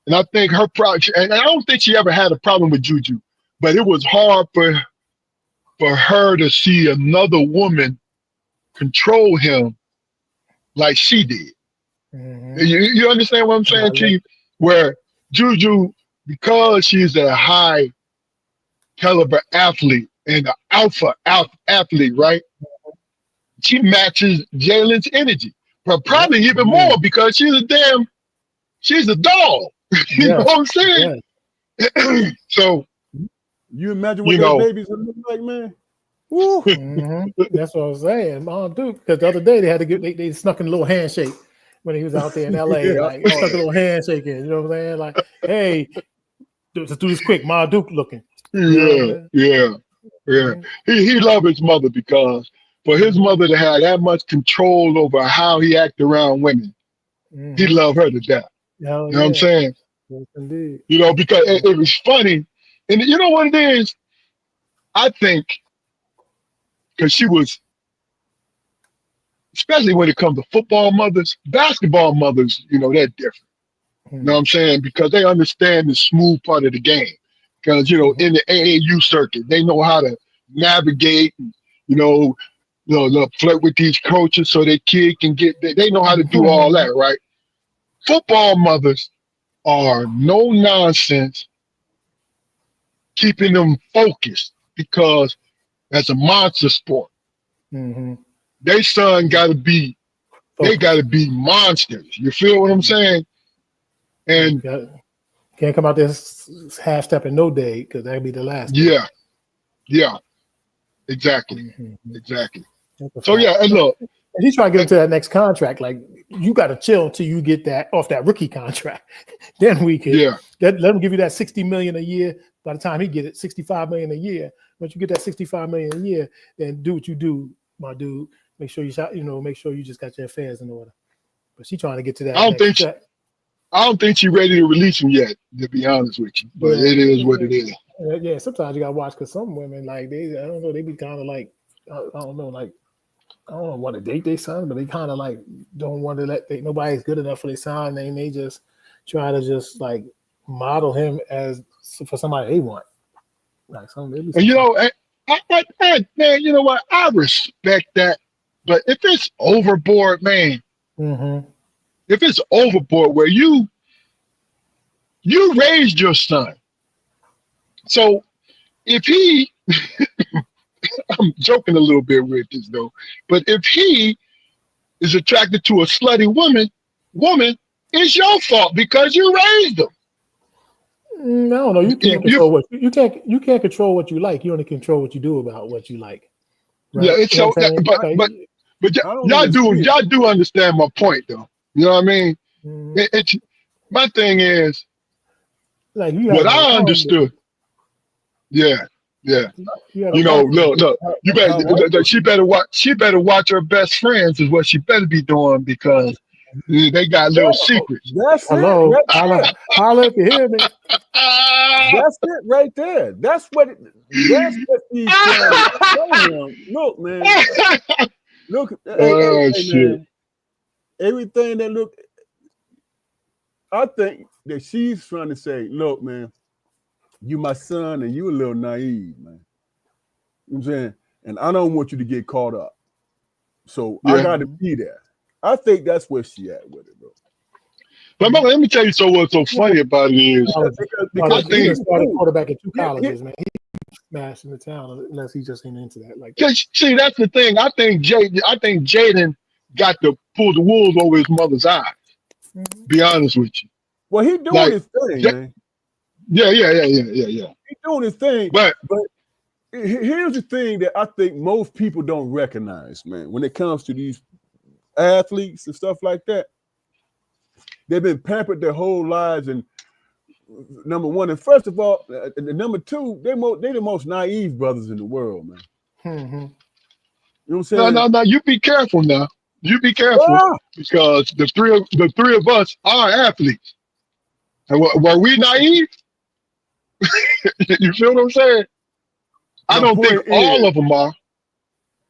And I think her project, and I don't think she ever had a problem with Juju, but it was hard for her to see another woman control him like she did. Mhm. You understand what I'm And I saying to let you? Where Juju, because she's a high caliber athlete and an athlete, right? She matches Jalen's energy, but Yep. probably even more because she's a dog. You know Yes. what I'm saying? Yes. So, You imagine what you their know, babies would look like, man? Woo. That's what I was saying. Mom Duke, because the other day they had to get they snuck in a little handshake when he was out there in LA. Yeah, I Like he saw snuck a that. little handshake in. You know what I'm saying? Like, hey, let's do this quick. Mom Duke looking. You know what yeah, I'm yeah, yeah. saying? He loved his mother because for his mother to have that much control over how he act around women, he Mm-hmm. loved her to death. Hell You know what I'm yeah. saying? Yes, indeed. You know, because it was funny. And you know what it is? I think because she was, especially when it comes to football mothers, basketball mothers, you know, they're different. You know what I'm saying? Because they understand the smooth part of the game. Because, you know, in the AAU circuit, they know how to navigate, and, flirt with these coaches so their kid can get, they know how to do all that, right? Football mothers are no nonsense, keeping them focused because that's a monster sport. Mm-hmm. They son they Focus. gotta be monsters. You feel what I'm saying? And Can't come out there half stepping no day because that'd be the last day. yeah, exactly. Mm-hmm. Exactly. That's a So fact. yeah, and look, And he's trying to get into that next contract. Like you got to chill until you get that off that rookie contract. Then we can let him give you that $60 million a year. By the time he get it, $65 million a year. Once you get that $65 million a year, then do what you do, my dude. Make sure make sure you just got your affairs in order. But she's trying to get to that I don't next think step. I don't think she's ready to release him yet, to be honest with you. But it is what it is. Yeah, sometimes you gotta watch because some women I don't know, they be kind of like I don't know, like I don't want to date their son, but they kind of like don't want to nobody's good enough for their son, and they just try to just like model him as for somebody they want. Like And you know, man, you know what? I respect that, but if it's overboard, man, mm-hmm. if it's overboard where you You raised your son. So if he, I'm joking a little bit with this though, but if he is attracted to a slutty woman, it's your fault because you raised him. No, you can't control what you can't control what you like. You only control what you do about what you like. Right? Yeah, it's so. But y'all do understand my point though. You know what I mean? It's my thing is like what I understood. Yeah. You know, look. You better. She better watch. She better watch her best friends. Is what she better be doing because they got little secrets. That's Hello, it. holla if you hear me. That's it right there. That's what he's trying to show him. Look, man. Look. Shit. Man. Everything that look. I think that she's trying to say, look, man, you my son and you a little naive, man. You know what I'm saying? And I don't want you to get caught up. So I got to be there. I think that's where she at with it, bro. But let me tell you what's so funny about it is because he started quarterback at 2 colleges, man. He's smashing the town unless he just ain't into that. Like that. See, that's the thing. I think Jaden got to pull the wool over his mother's eyes. Be honest with you. Well, he doing his thing, man. Yeah. He doing his thing, but here's the thing that I think most people don't recognize, man. When it comes to these athletes and stuff like that, they've been pampered their whole lives. And number one, and first of all, number two, they're the most naive brothers in the world, man. Mm-hmm. You know what I'm saying? No. You be careful now. You be careful because the three of us are athletes. And were we naive? You feel what I'm saying? I don't think all of them are.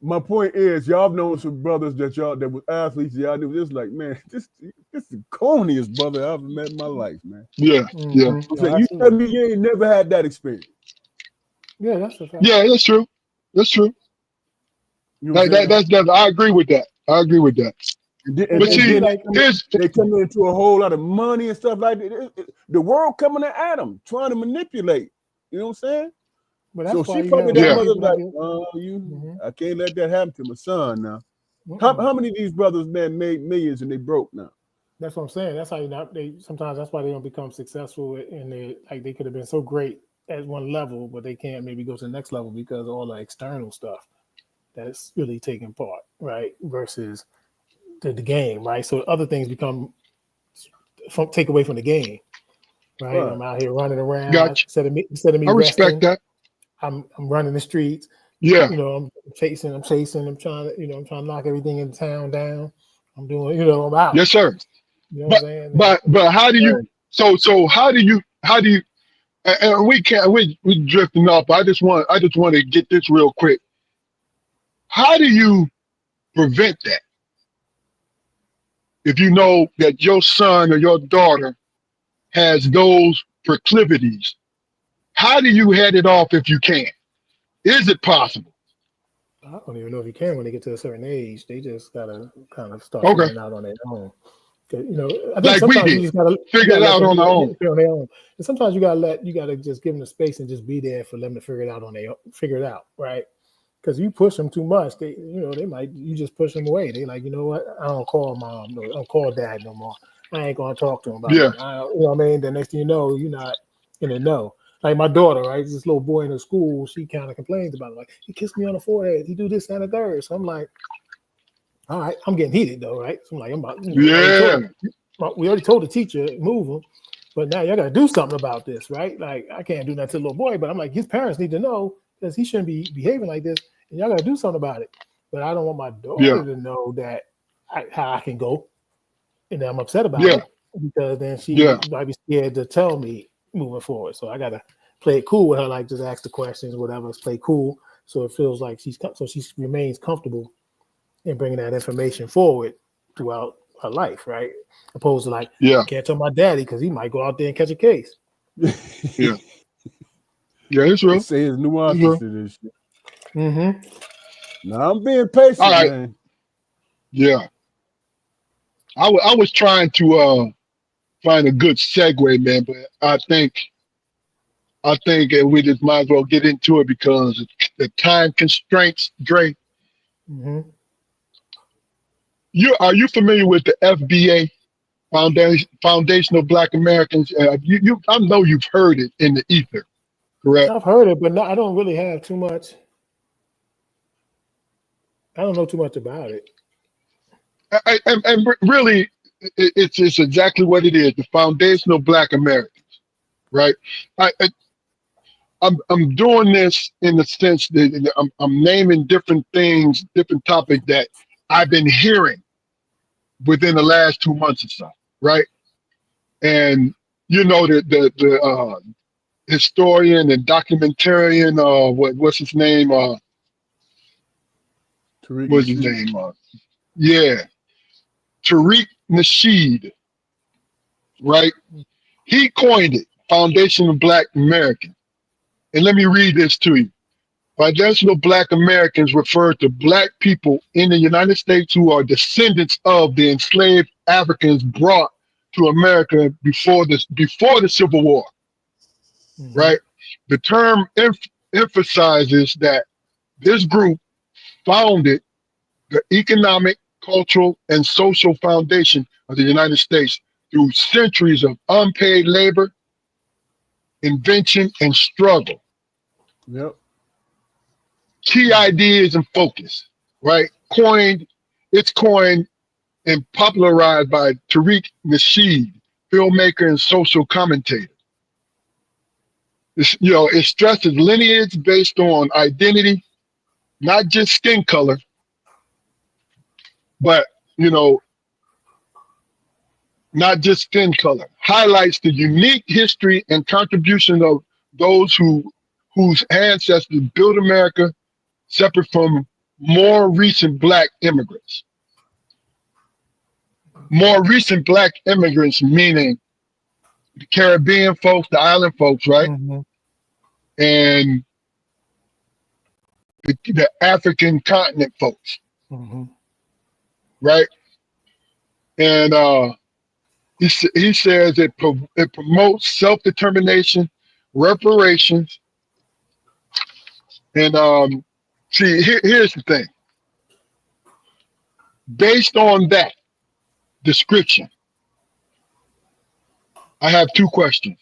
My point is, y'all have known some brothers that was athletes. Y'all knew this, like, man, this is the corniest brother I've ever met in my life, man. Yeah. So you tell me you ain't never had that experience. Yeah, that's a fact. Yeah, that's true. That's true. You know that's I agree with that. But see, they come into a whole lot of money and stuff like that. The world coming at them, trying to manipulate. You know what I'm saying? But so she probably that mother like, I can't let that happen to my son now. How many of these brothers, man, made millions and they broke now? That's what I'm saying. That's how sometimes that's why they don't become successful and they could have been so great at one level, but they can't maybe go to the next level because of all the external stuff that's really taking part, right? Versus the game, right? So other things take away from the game, right? I'm out here running around instead of me I respect that. I'm running the streets. Yeah. You know, I'm chasing, I'm trying to, I'm trying to knock everything in town down. I'm doing, I'm out. Yes, sir. You know what I'm saying? But how do you so how do you and we drifting off. I just want to get this real quick. How do you prevent that? If you know that your son or your daughter has those proclivities, how do you head it off if you can? Is it possible? I don't even know if you can when they get to a certain age. They just gotta kind of start figuring it out on their own. I think like we did, you just gotta figure it out on their own. And sometimes you gotta just give them the space and just be there for them to figure it out, right? Because you push them too much, you just push them away. They like, you know what? I don't call mom, I don't call dad no more. I ain't gonna talk to him about it. You know what I mean? The next thing you know, you're not in the know. Like my daughter, right? This little boy in the school, she kind of complains about it. Like, he kissed me on the forehead. He do this and the third. So I'm like, all right, I'm getting heated though, right? So I'm like, we already told the teacher, move him. But now y'all got to do something about this, right? Like, I can't do that to the little boy, but I'm like, his parents need to know because he shouldn't be behaving like this. And y'all got to do something about it. But I don't want my daughter to know that how I can go. And then I'm upset about it because then she might be scared to tell me moving forward. So I got to play it cool with her, like just ask the questions, whatever. Let's play cool. So it feels like she remains comfortable in bringing that information forward throughout her life, right? Opposed to like, I can't tell my daddy because he might go out there and catch a case. Yeah, it's real. Say his nuances to this shit. Mm-hmm. Now I'm being patient, man. Yeah. I was trying to find a good segue, man. But I think we just might as well get into it because the time constraints. Dre, Mm-hmm. are you familiar with the FBA, Foundational Black Americans? I know you've heard it in the ether, correct? I've heard it, but I don't really have too much. I don't know too much about it. And really, it's exactly what it is. The Foundational Black Americans, right? I'm doing this in the sense that I'm naming different things, different topics that I've been hearing within the last 2 months or so, right? And you know the historian and documentarian, what's his name? Tariq What's his Nasheed. name? Yeah, Tariq Nasheed, right? He coined it, Foundation of Black Americans. And let me read this to you. Foundational Black Americans refer to Black people in the United States who are descendants of the enslaved Africans brought to America before the Civil War, Mhm. right? The term emphasizes that this group founded the economic, cultural, and social foundation of the United States through centuries of unpaid labor, invention, and struggle. Yep. Key ideas and focus, right? It's coined and popularized by Tariq Nasheed, filmmaker and social commentator. It stresses lineage based on identity, not just skin color, but not just skin color. Highlights the unique history and contribution of those whose ancestors built America, separate from more recent Black immigrants. More recent Black immigrants, meaning the Caribbean folks, the island folks, right? Mhm. And the African continent folks, Mhm. right? And he says it promotes self-determination, reparations, and here's the thing. Based on that description, I have two questions,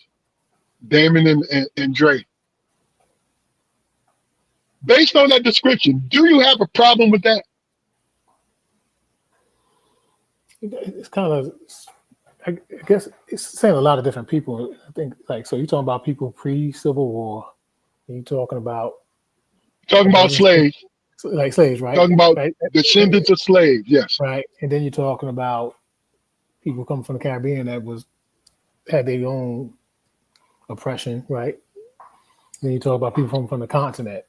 Damon and Dre. Based on that description, do you have a problem with that? It's kind of, I guess it's saying a lot of different people. I think so you're talking about people pre-Civil War, and you're talking about Talking about slaves, like slaves, right? talking about right? descendants of slaves, yes. Right. And then you're talking about people coming from the Caribbean that had their own oppression, right? Then you talk about people from the continent,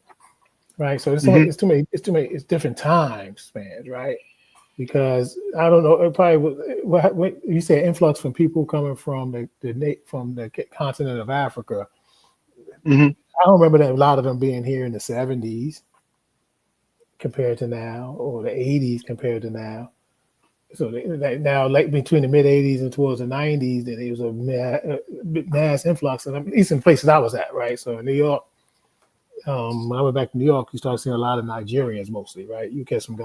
right? So it's too many, it's different time spans, right? Because I don't know, it probably what you say influx from people coming from the continent of Africa. Mm-hmm. I don't remember that a lot of them being here in the 70s compared to now, or the 80s compared to now. So now, like between the mid 80s and towards the 90s, that it was a mass influx, and at least in places I was at, right? So in New York, when I went back to New York, you started seeing a lot of Nigerians mostly, right? You catch some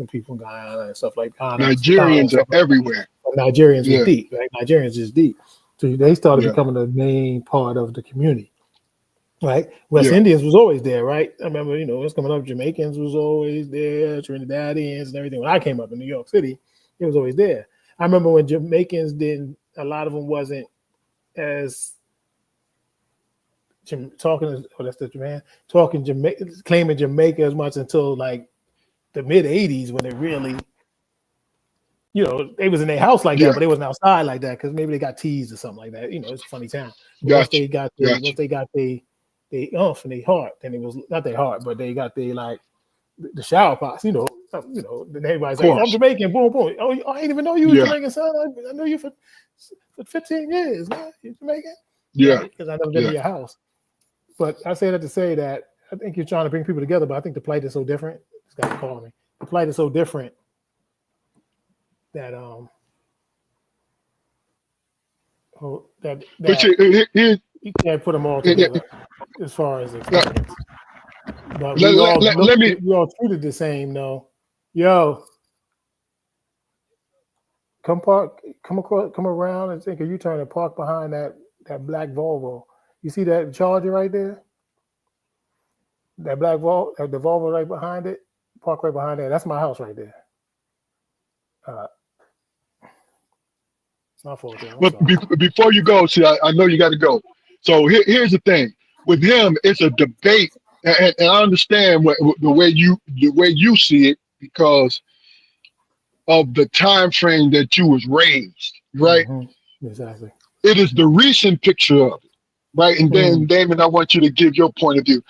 people from Guyana and stuff like Ghana. Nigerians are everywhere. Nigerians is deep, right? Nigerians is deep. So they started Yeah. becoming the main part of the community, right? West Yeah. Indians was always there, right? I remember, it was coming up. Jamaicans was always there, Trinidadians and everything. When I came up in New York City, it was always there. I remember when Jamaicans a lot of them wasn't as claiming Jamaica as much until like the mid 80s, when they really, they was in their house like that, but they wasn't outside like that because maybe they got teased or something like that. It's a funny town. But once they got the oomph in their heart, then it was not their heart, but they got the shower pots, then everybody's like, I'm Jamaican, boom, boom. Oh, I didn't even know you were Jamaican, son. I knew you for 15 years, man. You Jamaican? Yeah. Because I never been to your house. But I say that to say that I think you're trying to bring people together, but I think the plight is so different. This guy's calling me. The plight is so different that that But here, you can't put them all here, together as far as experience. But let me. we all treated the same though. Yo, come around and take a U-turn and park behind that black Volvo. You see that Charger right there? That black Volvo, the Volvo right behind it. Park right behind there. That's my house right there. It's my fault, y'all. But before you go, see, I know you got to go. So here's the thing. With him, it's a debate, and I understand the way you see it because of the time frame that you was raised, right? Mm-hmm. Exactly. It is the recent picture of it, right? And then, Damon, I want you to give your point of view.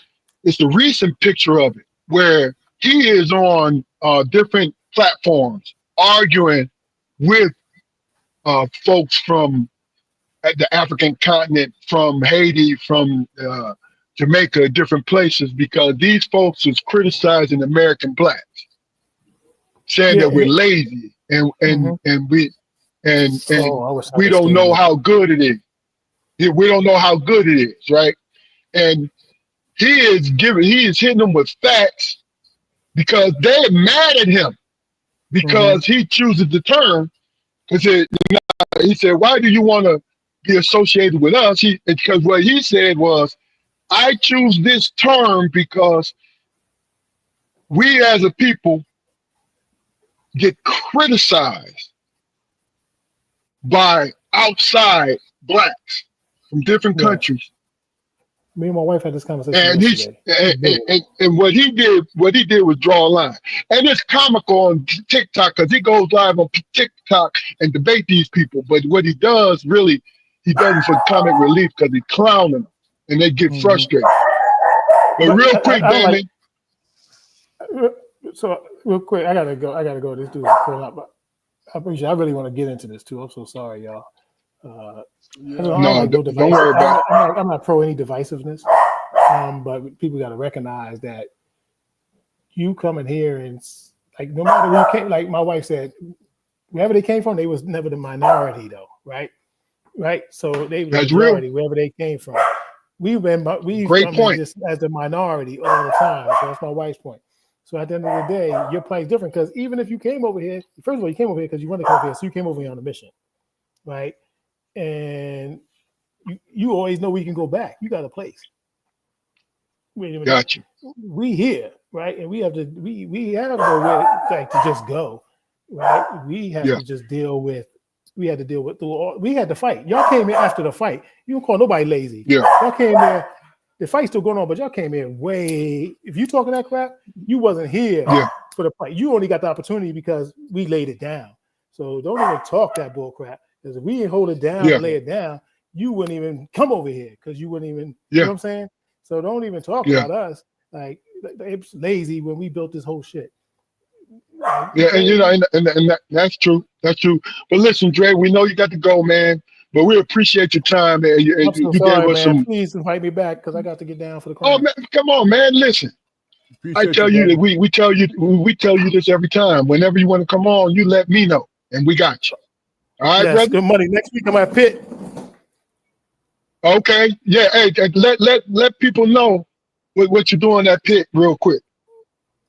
It's the recent picture of it where he is on different platforms arguing with folks from the African continent, from Haiti, from Jamaica, different places, because these folks is criticizing American blacks, saying that we're lazy and we don't know how good it is. We don't know how good it is, right? And he is hitting them with facts because they're mad at him because he chooses the term. He said, why do you want to be associated with us? Because what he said was, I choose this term because we as a people get criticized by outside blacks from different countries. Me and my wife had this conversation And yesterday. and what he did was draw a line. And it's comical on TikTok because he goes live on TikTok and debate these people. But what he does really, he does it for comic relief because he's clowning them and they get frustrated. But real quick, Damon. So real quick, I gotta go. This dude's pulling up. I really want to get into this too. I'm so sorry, y'all. Don't worry about it. I'm not pro any divisiveness, but people got to recognize that you come in here and like no matter where you came, like my wife said, wherever they came from, they was never the minority though, right? So they were the majority wherever they came from. We've great point just as the minority all the time. So that's my wife's point. So at the end of the day, your plight is different because even if you came over here, first of all, you came over here because you wanted to come over here, so you came over here on a mission, right? And you always know where you can go back. You got a place. Wait a minute. Got you. We here, right? And we have nowhere like to just go, right? We have to just deal with. We had to fight. Y'all came in after the fight. You don't call nobody lazy. Yeah. Y'all came in. The fight's still going on, but y'all came in way. If you talking that crap, you wasn't here for the fight. You only got the opportunity because we laid it down. So don't even talk that bull crap. Because if we didn't hold it down, lay it down, you wouldn't even come over here because you wouldn't even. You know what I'm saying? So don't even talk about us. Like it's lazy when we built this whole shit. And that's true. That's true. But listen, Dre, we know you got to go, man. But we appreciate your time, man. I'm so sorry, man. Please invite me back because I got to get down for the crowd. Oh man, come on, man. Listen, I tell you that we tell you this every time. Whenever you want to come on, you let me know, and we got you. All right, brother. Good money. Next week I'm at Pitt. Okay. Yeah. Hey, let people know what you're doing at Pitt real quick.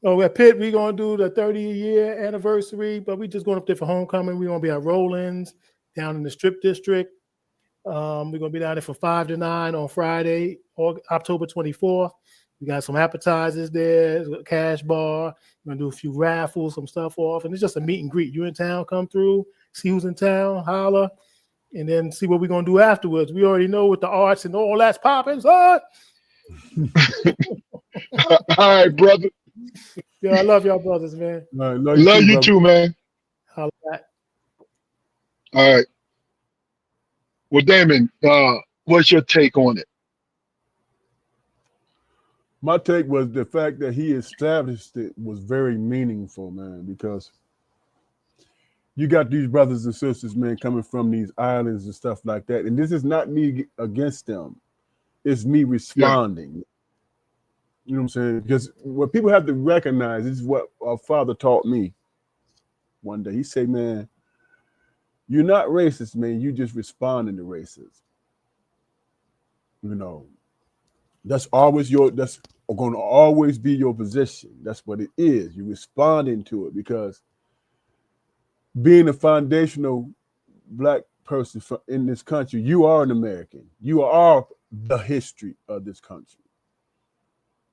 Oh, at Pitt, we're gonna do the 30-year anniversary, but we just going up there for homecoming. We're gonna be at Rollins down in the Strip District. We're gonna be down there from 5 to 9 on Friday, October 24th. We got some appetizers there, cash bar. We're gonna do a few raffles, some stuff off, and it's just a meet and greet. You in town, come through, see who's in town, holler, and then see what we're gonna do afterwards. We already know what the arts and all that's popping, son. All right, brother. Yo, I love y'all brothers, man. Love you too, man. Holla back. All right. Well, Damon, what's your take on it? My take was the fact that he established it was very meaningful, man, because you got these brothers and sisters, man, coming from these islands and stuff like that. And this is not me against them. It's me responding. Yeah. You know what I'm saying? Because what people have to recognize, this is what our father taught me one day. He said, man, You're not racist, man. You just responding to racism. You know, that's going to always be your position. That's what it is. You're responding to it because being a foundational Black person in this country, you are an American. You are the history of this country.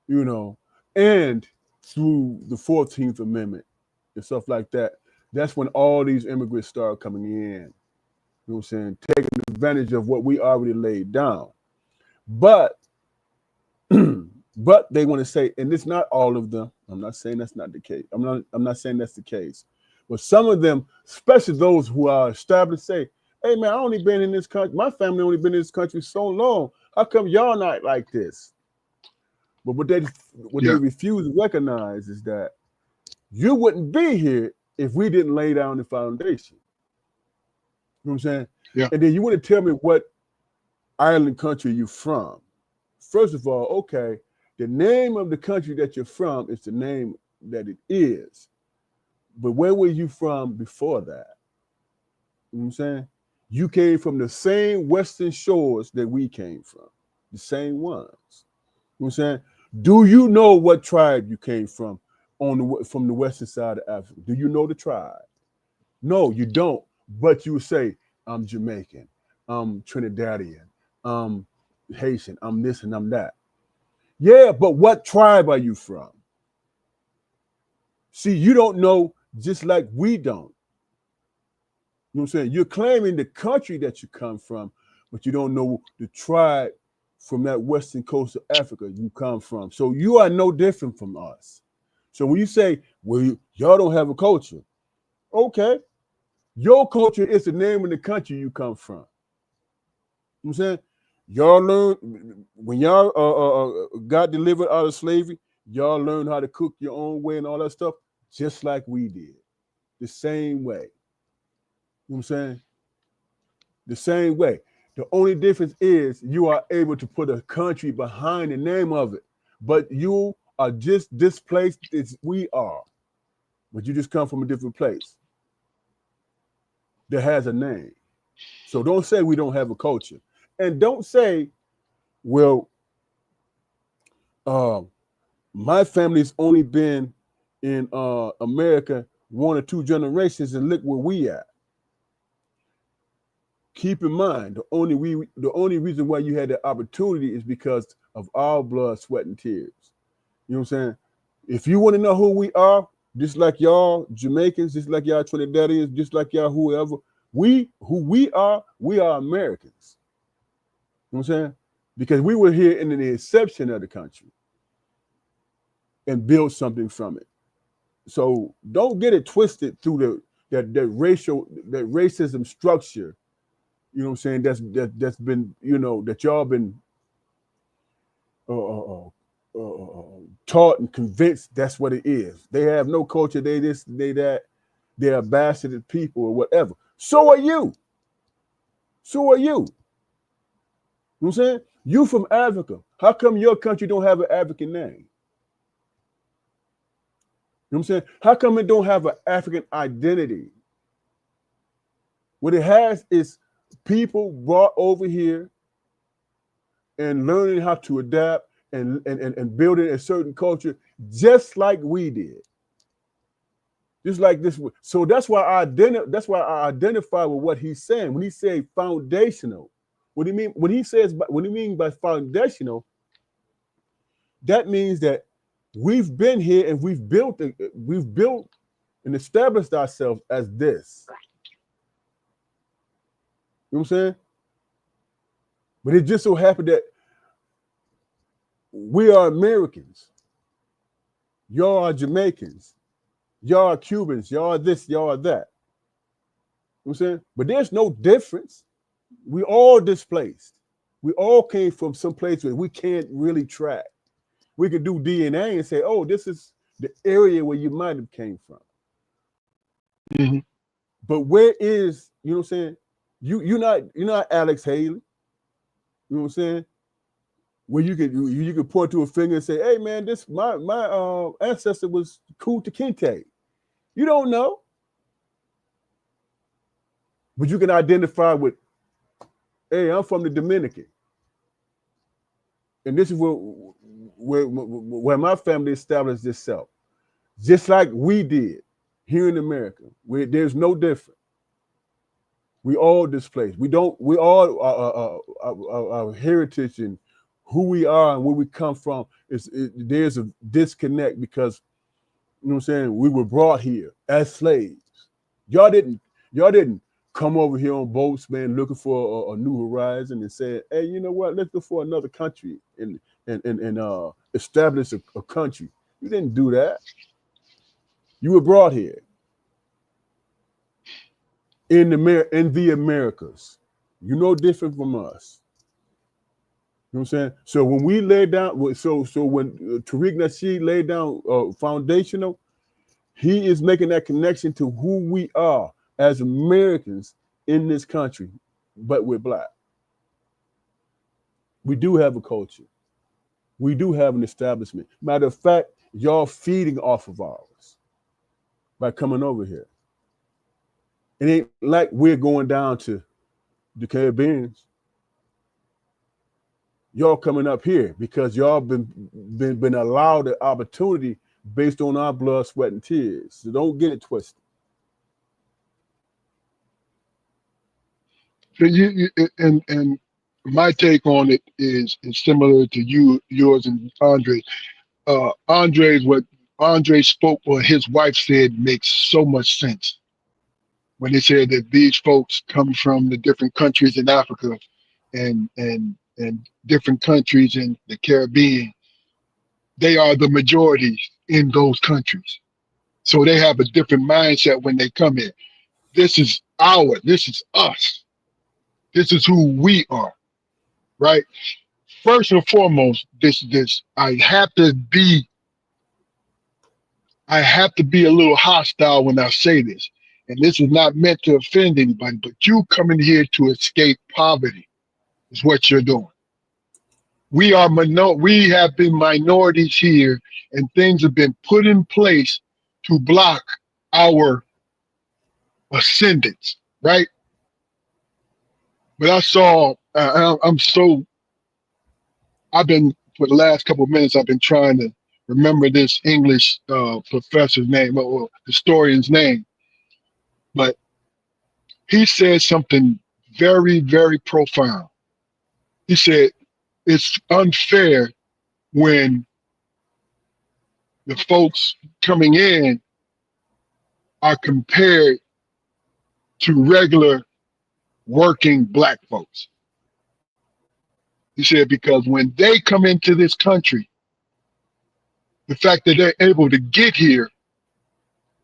You know, and through the 14th Amendment and stuff like that, that's when all these immigrants start coming in. You know what I'm saying? Taking advantage of what we already laid down. But but they want to say, and it's not all of them. I'm not saying that's not the case. I'm not saying that's the case. But some of them, especially those who are established, say, hey man, I only been in this country. My family only been in this country so long. How come y'all not like this? But what they refuse to recognize is that you wouldn't be here if we didn't lay down the foundation. You know what I'm saying? Yeah. And then you want to tell me what island country you're from. First of all, okay, the name of the country that you're from is the name that it is. But where were you from before that? You know what I'm saying? You came from the same western shores that we came from, the same ones. You know what I'm saying? Do you know what tribe you came from from the western side of Africa? Do you know the tribe? No, you don't. But you say, I'm Jamaican, I'm Trinidadian, I'm Haitian, I'm this and I'm that. Yeah, but what tribe are you from? See, you don't know just like we don't. You know what I'm saying? You're claiming the country that you come from, but you don't know the tribe from that western coast of Africa you come from. So you are no different from us. So when you say, well, y'all don't have a culture, okay. Your culture is the name of the country you come from. You know what I'm saying? Y'all learn, when y'all got delivered out of slavery, y'all learned how to cook your own way and all that stuff, just like we did. The same way. You know what I'm saying? The same way. The only difference is you are able to put a country behind the name of it, but you are just displaced as we are. But you just come from a different place that has a name. So don't say we don't have a culture. And don't say, well, my family's only been in America 1 or 2 generations and look where we at. Keep in mind, the only reason why you had the opportunity is because of our blood, sweat, and tears. You know what I'm saying? If you want to know who we are, just like y'all Jamaicans, just like y'all Trinidadians, just like y'all whoever, we are Americans. You know what I'm saying? Because we were here in the inception of the country and build something from it. So don't get it twisted through that racism structure. You know what I'm saying? That's been, you know, that y'all been taught and convinced that's what it is. They have no culture. They this, they that. They're bastarded people or whatever. So are you. So are you. You know what I'm saying? You from Africa. How come your country don't have an African name? You know what I'm saying? How come it don't have an African identity? What it has is people brought over here and learning how to adapt and building a certain culture just like we did. Just like this. So that's why I identify with what he's saying. When he say foundational, what do you mean? What he mean by foundational, that means that we've been here and we've built and established ourselves as this. You know what I'm saying? But it just so happened that we are Americans. Y'all are Jamaicans. Y'all are Cubans. Y'all are this, y'all are that. You know what I'm saying? But there's no difference. We all displaced. We all came from some place where we can't really track. We could do DNA and say, oh, this is the area where you might have came from. Mm-hmm. But where is, you know what I'm saying? You're not Alex Haley. You know what I'm saying? Where you could point to a finger and say, hey man, this my ancestor was Kunta Kinte. You don't know. But you can identify with, hey, I'm from the Dominican. And this is where my family established itself. Just like we did here in America. There's no difference. We all displaced. We all our heritage and who we are and where we come from, there's a disconnect because, you know what I'm saying, we were brought here as slaves. Y'all didn't come over here on boats, man, looking for a new horizon and say, hey, you know what, let's go for another country and establish a country. You didn't do that. You were brought here in the Americas. You're no different from us. You know what I'm saying? So when we lay down, so when Tariq Nasheed laid down foundational, he is making that connection to who we are as Americans in this country, but we're Black. We do have a culture. We do have an establishment. Matter of fact, y'all feeding off of ours by coming over here. It ain't like we're going down to the Caribbeans. Y'all coming up here because y'all been allowed the opportunity based on our blood, sweat, and tears. So don't get it twisted. So and my take on it is similar to yours and Andre. What Andre spoke, what his wife said, makes so much sense when they said that these folks come from the different countries in Africa and different countries in the Caribbean. They are the majorities in those countries, so they have a different mindset when they come in. This is us. This is who we are, right? First and foremost, I have to be a little hostile when I say this. And this is not meant to offend anybody, but you coming here to escape poverty is what you're doing. We have been minorities here, and things have been put in place to block our ascendance, right? But for the last couple of minutes, I've been trying to remember this English professor's name or historian's name. But he said something very, very profound. He said, it's unfair when the folks coming in are compared to regular working Black folks. He said, because when they come into this country, the fact that they're able to get here,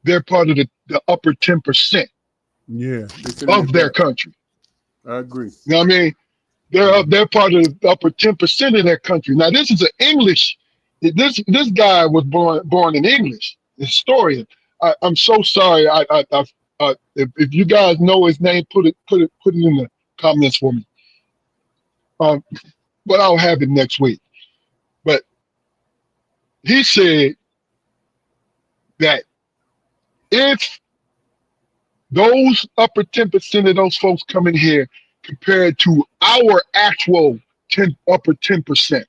they're part of the upper 10% of their country. I agree. You know what I mean? They're part of the upper 10% of their country. Now, this is an English. This guy was born in English, a historian. I'm so sorry. If you guys know his name, put it in the comments for me. But I'll have it next week. But he said that if those upper 10% of those folks coming here compared to our actual upper 10%,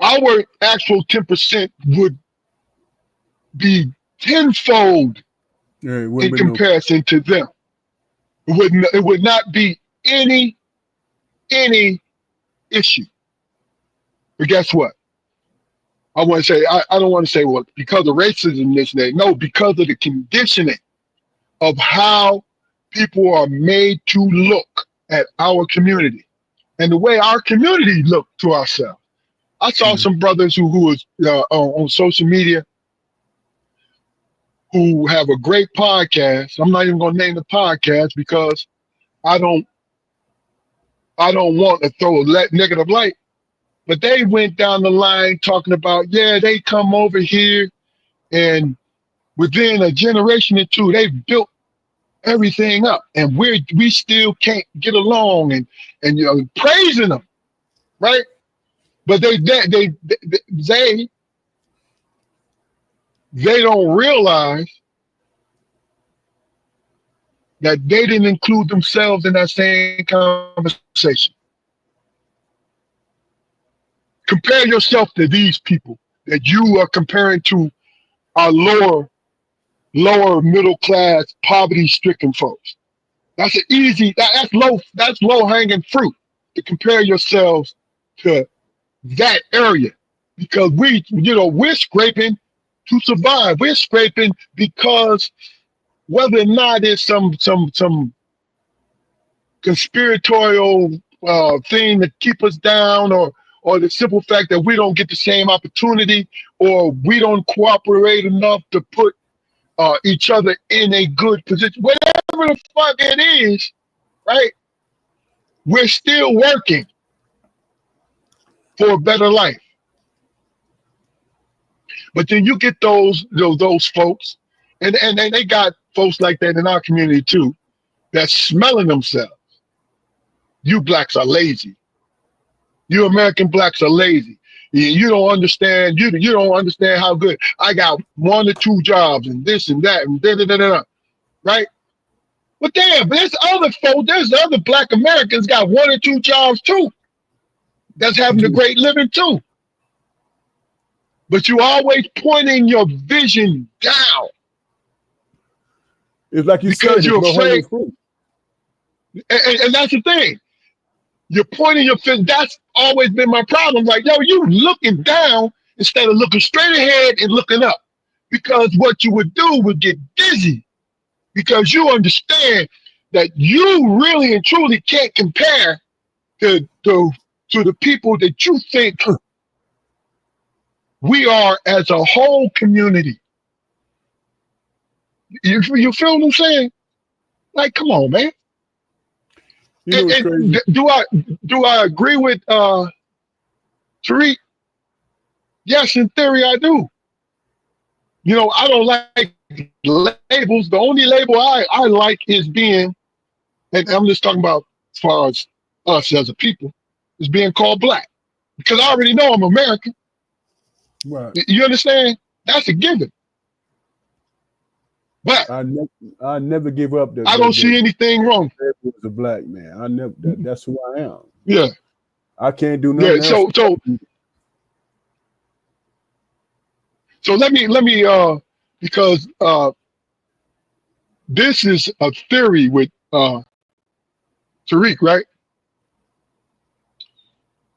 our actual 10% would be tenfold in comparison to them. It would not be any issue. But guess what? I want to say, I don't want to say, well, because of racism, this and that. No, because of the conditioning of how people are made to look at our community and the way our community look to ourselves. I saw some brothers who was on social media who have a great podcast. I'm not even going to name the podcast because I don't want to throw a negative light. But they went down the line talking about, yeah, they come over here and within a generation or two, they've built everything up, and we still can't get along, and you know, praising them, right? But they don't realize that they didn't include themselves in that same conversation. Compare yourself to these people that you are comparing to our lower middle class, poverty stricken folks. That's an easy, that's low hanging fruit to compare yourselves to that area, because we're scraping to survive. We're scraping because whether or not it's some conspiratorial thing to keep us down, or the simple fact that we don't get the same opportunity, or we don't cooperate enough to put each other in a good position, whatever the fuck it is, right? We're still working for a better life. But then you get those folks, and they got folks like that in our community too, that's smelling themselves. You blacks are lazy. You American blacks are lazy. You don't understand. You don't understand how good I got 1 or 2 jobs and this and that and da. Right? But damn, there's other folks. There's other black Americans got 1 or 2 jobs too. That's having a great living too. But you always pointing your vision down. It's like you because said, you're afraid. Fruit. And that's the thing. You're pointing your finger. That's always been my problem. Like, yo, you looking down instead of looking straight ahead and looking up. Because what you would do would get dizzy. Because you understand that you really and truly can't compare to the people that you think we are as a whole community. You feel what I'm saying? Like, come on, man. You know, and do I agree with Tariq? Yes, in theory I do. You know, I don't like labels. The only label I like is being, and I'm just talking about as far as us as a people, is being called black. Because I already know I'm American. Right. You understand? That's a given. But I never give up. I don't see anything wrong. As a black man, I never. That's who I am. Yeah. I can't do nothing else. So let me because this is a theory with Tariq, right?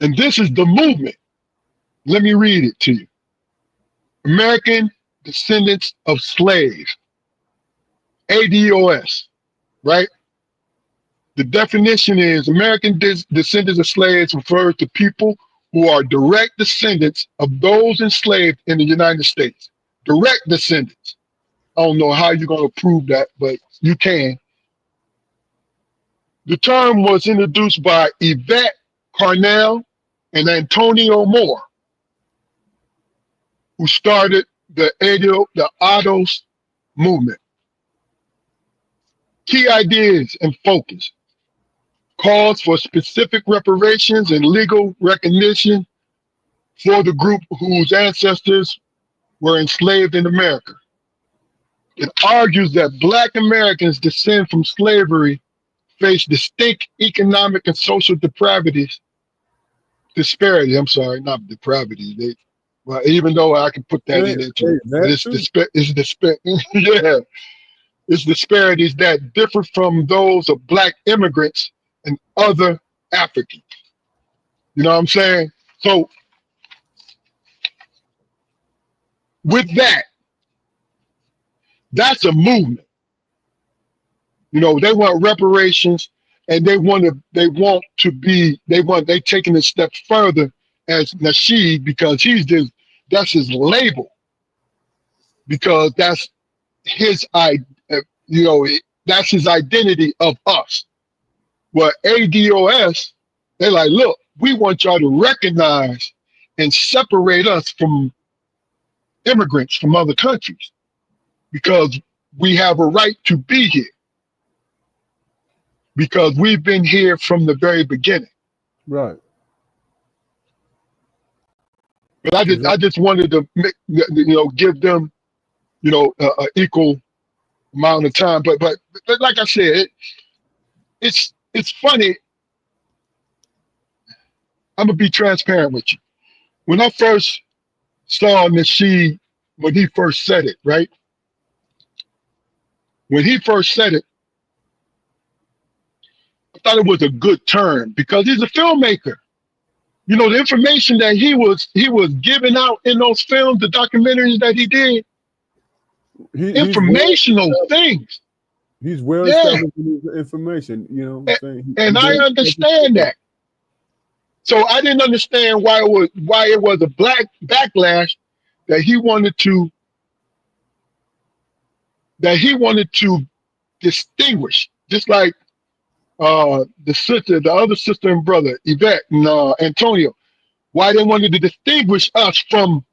And this is the movement. Let me read it to you. American Descendants of Slaves, ADOS, right? The definition is American descendants of slaves refers to people who are direct descendants of those enslaved in the United States. Direct descendants. I don't know how you're going to prove that, but you can. The term was introduced by Yvette Carnell and Antonio Moore, who started the ADOS movement. Key ideas and focus. Calls for specific reparations and legal recognition for the group whose ancestors were enslaved in America. It argues that Black Americans descend from slavery face distinct economic and social disparity. I'm sorry, not depravity. Well, even though I can put that in it too. Yeah. It's disparities that differ from those of Black immigrants and other Africans. You know what I'm saying? So with that, that's a movement. You know, they want reparations, and they taking a step further as Nasheed, because that's his label, because that's his that's his identity of us. Well, ADOS, they're like, look, we want y'all to recognize and separate us from immigrants from other countries, because we have a right to be here, because we've been here from the very beginning. Right. But I just wanted to give them, equal amount of time. But like I said, it's funny. I'm gonna be transparent with you. When I first saw Nasheed, when he first said it, right? When he first said it, I thought it was a good term because he's a filmmaker. You know, the information that he was giving out in those films, the documentaries that he did, informational things. He's well Yeah. established in his information, you know what I'm saying? And I understand that. So I didn't understand why it was a black backlash that he wanted to distinguish, just like the other sister and brother, Yvette and Antonio, why they wanted to distinguish us from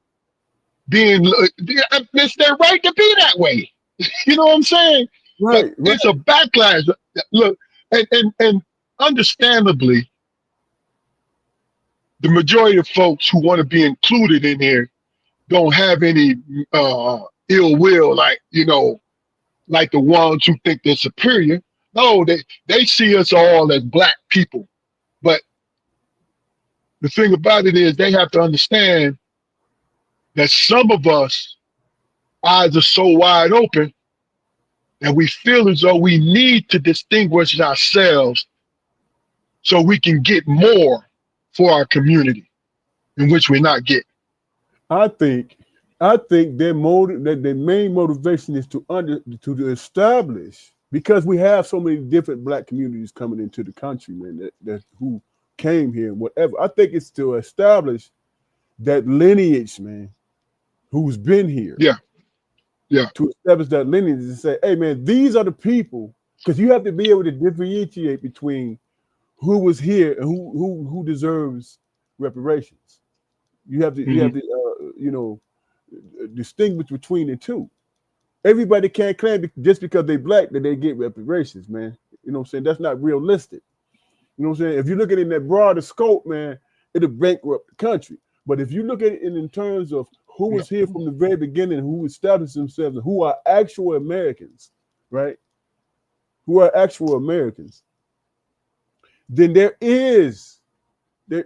being, it's their right to be that way. You know what I'm saying? Right, but it's a backlash. Look, and understandably, the majority of folks who want to be included in here don't have any ill will, like, you know, like the ones who think they're superior. No, they see us all as black people. But the thing about it is they have to understand that some of us eyes are so wide open that we feel as though we need to distinguish ourselves so we can get more for our community, in which we're not getting. I think their main motivation is to establish, because we have so many different black communities coming into the country, man, that who came here and whatever. I think it's to establish that lineage, man, who's been here. Yeah. Yeah. To establish that lineage and say, hey, man, these are the people, because you have to be able to differentiate between who was here and who deserves reparations. You have to you know, distinguish between the two. Everybody can't claim just because they're black that they get reparations, man. You know what I'm saying? That's not realistic. You know what I'm saying? If you look at it in that broader scope, man, it'll bankrupt the country. But if you look at it in terms of who was here from the very beginning, who established themselves, and who are actual Americans, right? Who are actual Americans, then there is a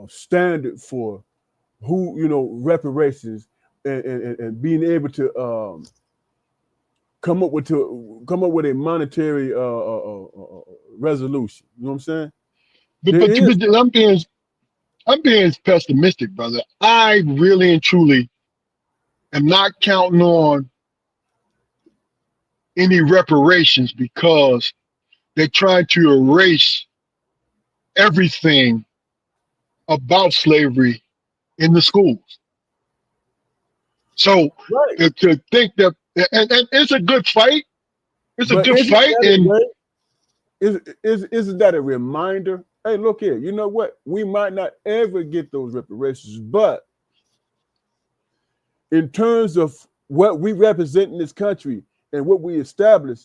standard for who, you know, reparations and being able to come up with a monetary resolution. You know what I'm saying? But I'm being pessimistic, brother. I really and truly am not counting on any reparations because they're trying to erase everything about slavery in the schools. So to think that, and it's a good fight. It's a good fight. Isn't that a reminder? Hey, look here, you know what? We might not ever get those reparations, but in terms of what we represent in this country and what we establish,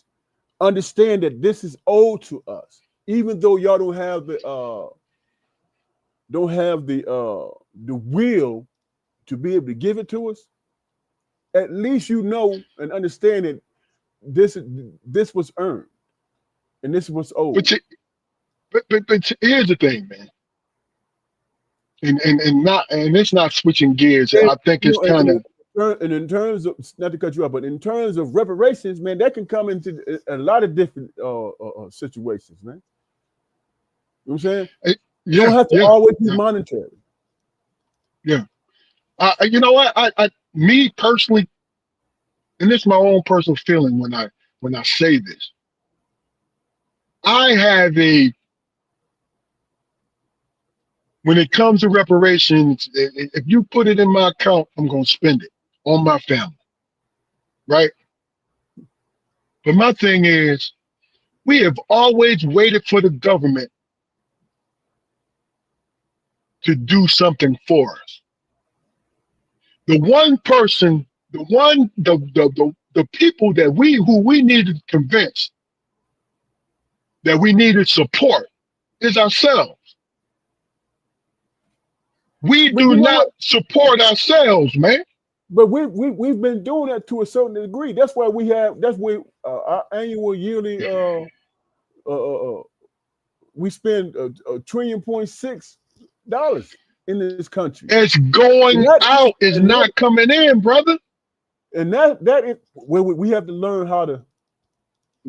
understand that this is owed to us. Even though y'all don't have the will to be able to give it to us, at least you know and understand that this was earned and this was owed. But here's the thing, man. And it's not switching gears. I think it's kind of. And in terms of, not to cut you off, but in terms of reparations, man, that can come into a lot of different situations, man. You know what I'm saying? You don't have to always be monetary. Yeah. You know what? Me personally, and this is my own personal feeling when I say this, I have when it comes to reparations, if you put it in my account, I'm going to spend it on my family, right? But my thing is, we have always waited for the government to do something for us. The one person, the people that we needed to convince that we needed support is ourselves. We do not support ourselves, man. But we've been doing that to a certain degree. That's why our annual yearly we spend $1.6 trillion in this country. It's going out. It's not coming in, brother. And that is where we have to learn how to, you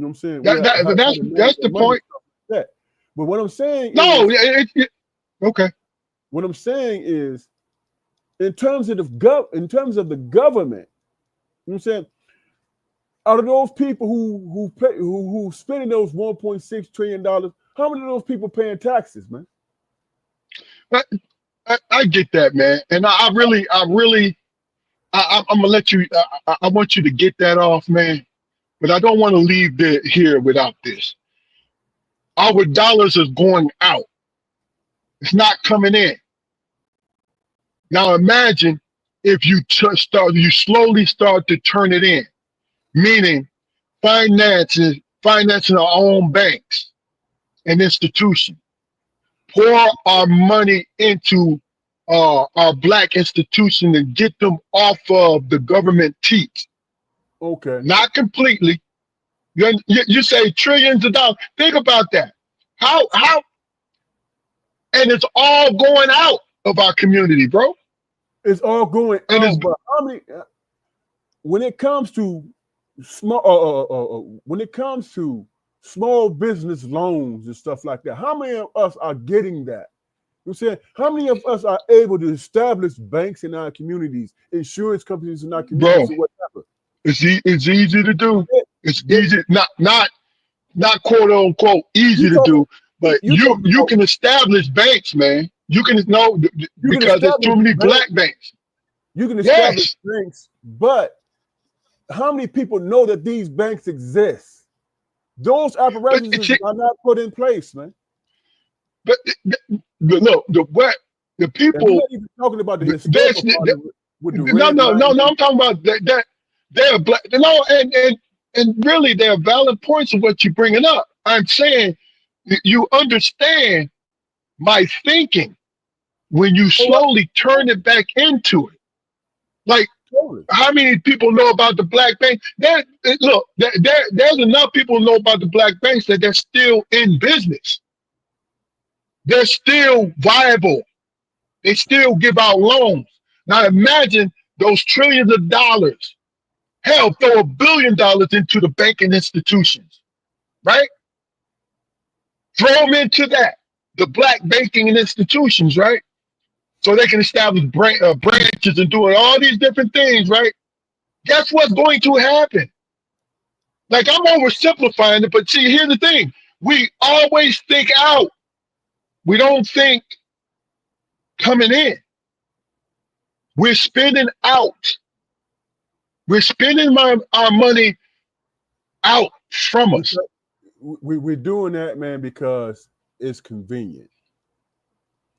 know what I'm saying? That's the point. But what I'm saying okay. What I'm saying is, in terms of the government, you know what I'm saying? Out of those people who spending those $1.6 trillion, how many of those people paying taxes, man? I get that, man, and I'm gonna let you. I want you to get that off, man. But I don't want to leave here without this. Our dollars is going out. It's not coming in. Now imagine if you slowly start to turn it in, meaning financing our own banks and institutions. Pour our money into our black institutions and get them off of the government teats. Okay. Not completely. You say trillions of dollars. Think about that. How? And it's all going out of our community, bro. It's all going out. But how many? When it comes to small business loans and stuff like that, how many of us are getting that? I'm saying, how many of us are able to establish banks in our communities, insurance companies in our communities, or whatever? It's easy to do. It's easy, not quote unquote easy to do, but you can establish banks, man. Because there's too many black banks. You can establish banks, but how many people know that these banks exist? Those apparatuses are not put in place, man. But look, the people. We're not even talking about the historical No. I'm talking about that. They're black. No, and really, they're valid points of what you're bringing up. I'm saying you understand my thinking when you slowly turn it back into it. Like, how many people know about the black bank? There's enough people know about the black banks that they're still in business. They're still viable. They still give out loans. Now imagine those trillions of dollars. Hell, throw $1 billion into the banking institutions, right? Throw them into that, the black banking institutions, right? So they can establish branches and doing all these different things, right? Guess what's going to happen? Like, I'm oversimplifying it, but see, here's the thing. We always think out. We don't think coming in. We're spending out. We're spending our money out from us. We're doing that, man, because it's convenient.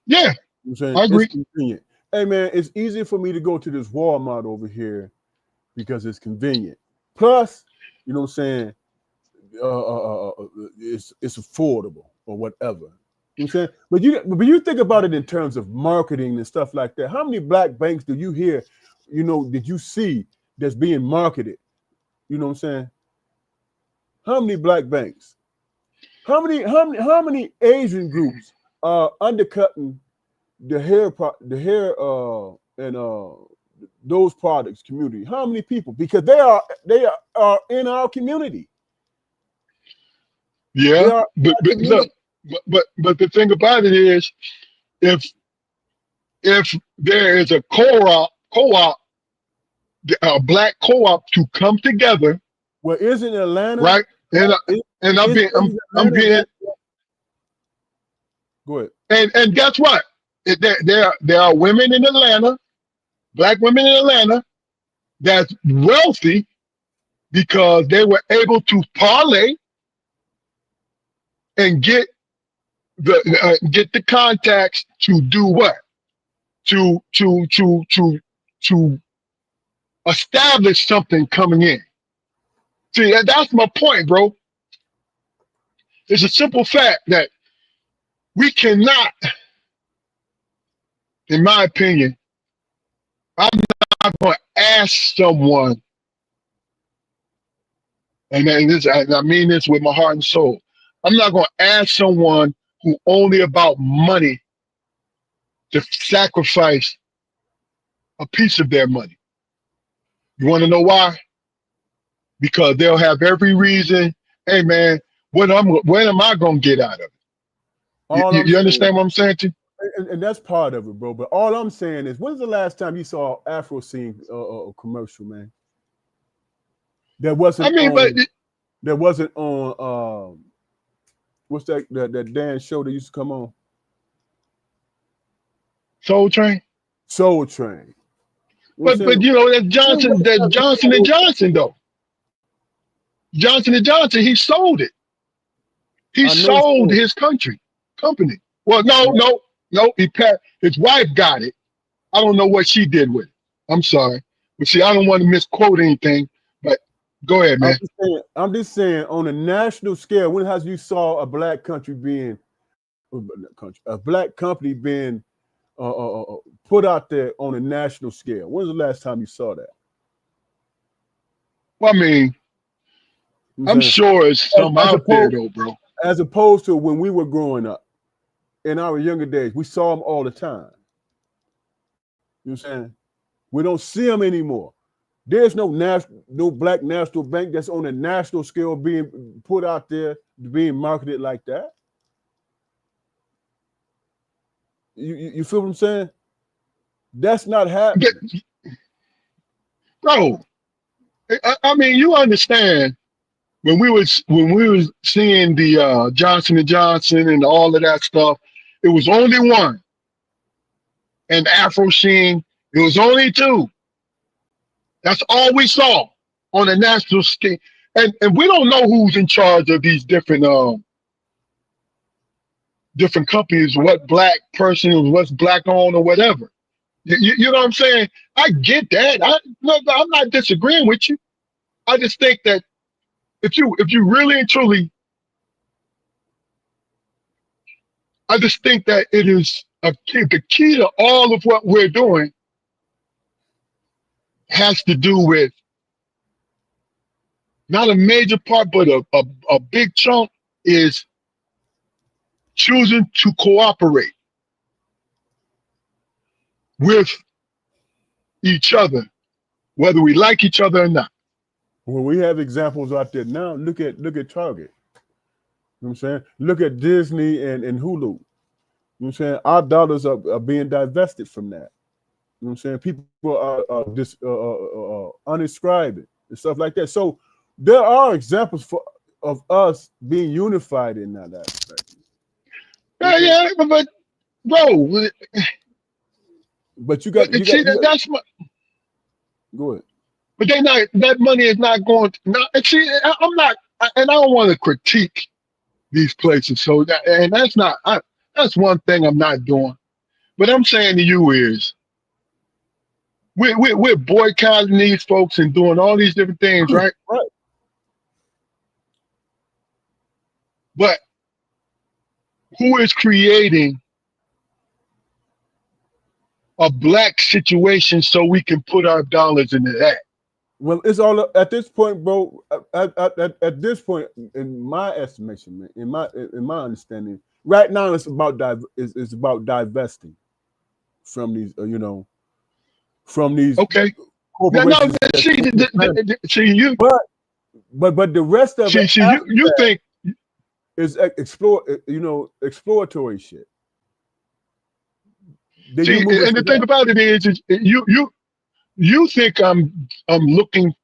Yeah, I agree. It's convenient. Hey, man, it's easy for me to go to this Walmart over here because it's convenient. Plus, you know what I'm saying, it's affordable or whatever. You know what I'm saying? But you think about it in terms of marketing and stuff like that. How many black banks do you hear, did you see that's being marketed? You know what I'm saying? How many black banks? How many Asian groups are undercutting the hair and those products community? How many people? Because they are in our community. Yeah, but look, but the thing about it is, if there is a co-op, a black co-op to come together. Well, isn't Atlanta right? And I'm being. Go ahead. And guess what? There are women in Atlanta, black women in Atlanta, that's wealthy because they were able to parlay and get the contacts to do what? To establish something coming in. See, that's my point, bro. It's a simple fact that we cannot, in my opinion, I'm not going to ask someone, and I mean this with my heart and soul, I'm not going to ask someone who only about money to sacrifice a piece of their money. You want to know why? Because they'll have every reason. Hey man, what am I going to get out of it? You understand what I'm saying to you? And that's part of it, bro. But all I'm saying is, when's the last time you saw Afro Scene commercial, man? That wasn't. I mean, that wasn't on. What's that dance show that used to come on? Soul Train. Soul Train. But you know that's Johnson. That's Johnson and Johnson though. Johnson and Johnson. He sold it. He sold his company. Well, no. His wife got it. I don't know what she did with it. I'm sorry, but see, I don't want to misquote anything. But go ahead, man. I'm just saying, on a national scale, when has you saw a black country being a black company being put out there on a national scale? When's the last time you saw that? Well, I mean, I'm sure it's some out there though, bro. As opposed to when we were growing up in our younger days, we saw them all the time. You know what I'm saying? We don't see them anymore. There's no black national bank that's on a national scale being put out there, being marketed like that. You feel what I'm saying? That's not happening. Bro, I mean, you understand when we was seeing the Johnson and Johnson and all of that stuff, it was only one. And Afro Sheen, it was only two. That's all we saw on a national scale. And we don't know who's in charge of these different companies, what black person, what's black owned or whatever. You know what I'm saying? I get that. I'm not disagreeing with you. I just think that if you really and truly, I just think that it is the key to all of what we're doing has to do with not a major part, but a big chunk is choosing to cooperate with each other, whether we like each other or not. Well, we have examples out there now. Look at Target. You know what I'm saying? Look at Disney and Hulu. You know what I'm saying? Our dollars are being divested from that. You know what I'm saying? People are just unscribing and stuff like that. So there are examples of us being unified in that aspect. Yeah, but bro. But you got that's my. Go ahead. But that money is not going to. See, I'm not, and I don't want to critique these places. So that's one thing I'm not doing. But I'm saying to you is, we're boycotting these folks and doing all these different things, right? Right. But who is creating a black situation so we can put our dollars into that? Well, it's all at this point, bro. At this point, in my estimation, man, in my understanding, right now it's about divesting from these, from these. Okay. Corporations. But the rest of it, you think is exploratory shit. And the thing about it is you think I'm looking,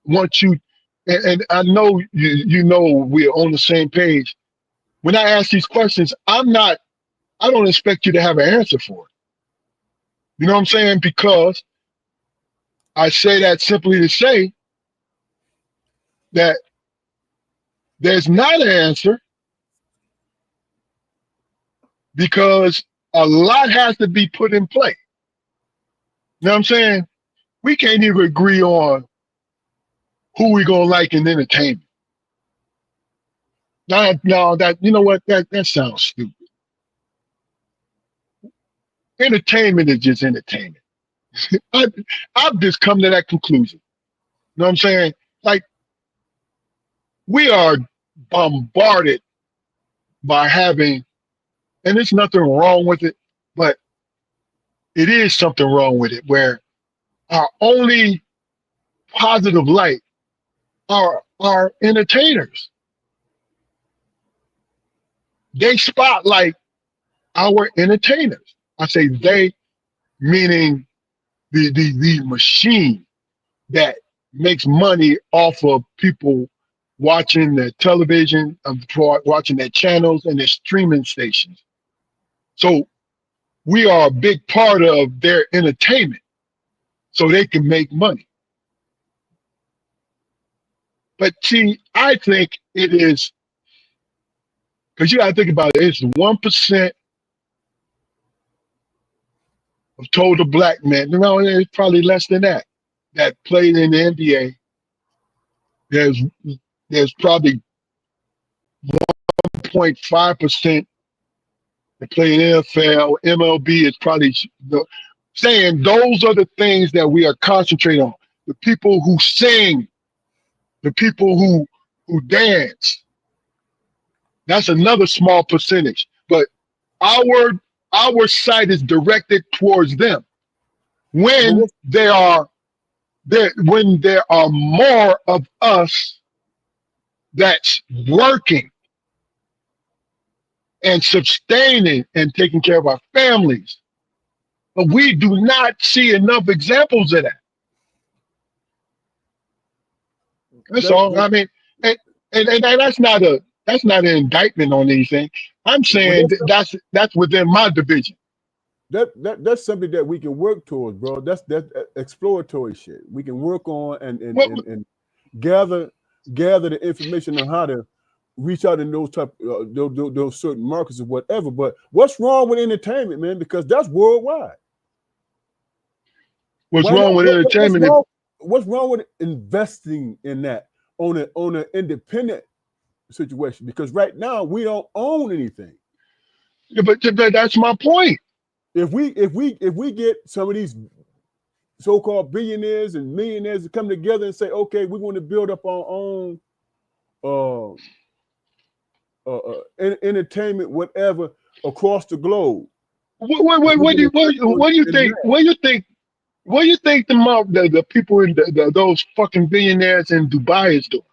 want you, and I know you know we're on the same page. When I ask these questions, I don't expect you to have an answer for it. You know what I'm saying? Because I say that simply to say that there's not an answer because a lot has to be put in play. You know what I'm saying? We can't even agree on who we gonna like in entertainment. Now that, you know what, that sounds stupid. Entertainment is just entertainment. I've just come to that conclusion. You know what I'm saying? Like, we are bombarded by having, and there's nothing wrong with it, but it is something wrong with it, where our only positive light are our entertainers. They spotlight our entertainers. I say they, meaning the machine that makes money off of people watching their television, watching their channels and their streaming stations. So we are a big part of their entertainment so they can make money. But see, I think it is, because you got to think about it, it's 1% of total black men. No, it's probably less than that played in the NBA. There's probably 1.5% that play in NFL. MLB is probably saying those are the things that we are concentrating on. The people who sing, the people who dance. That's another small percentage. But our sight is directed towards them. When there are more of us that's working and sustaining and taking care of our families, but we do not see enough examples of that. That's all. I mean, and that's not an indictment on anything. I'm saying that's within my division. That's something that we can work towards, bro. That's exploratory shit. We can work on and gather the information on how to reach out in those those certain markets or whatever. But what's wrong with entertainment, man? Because that's worldwide. What's wrong with entertainment? What's wrong with investing in that on an independent situation? Because right now we don't own anything. Yeah, but that's my point. If we get some of these so-called billionaires and millionaires to come together and say, okay, we want to build up our own entertainment, whatever, across the globe. What do you think? What do you think the people in those fucking billionaires in Dubai is doing?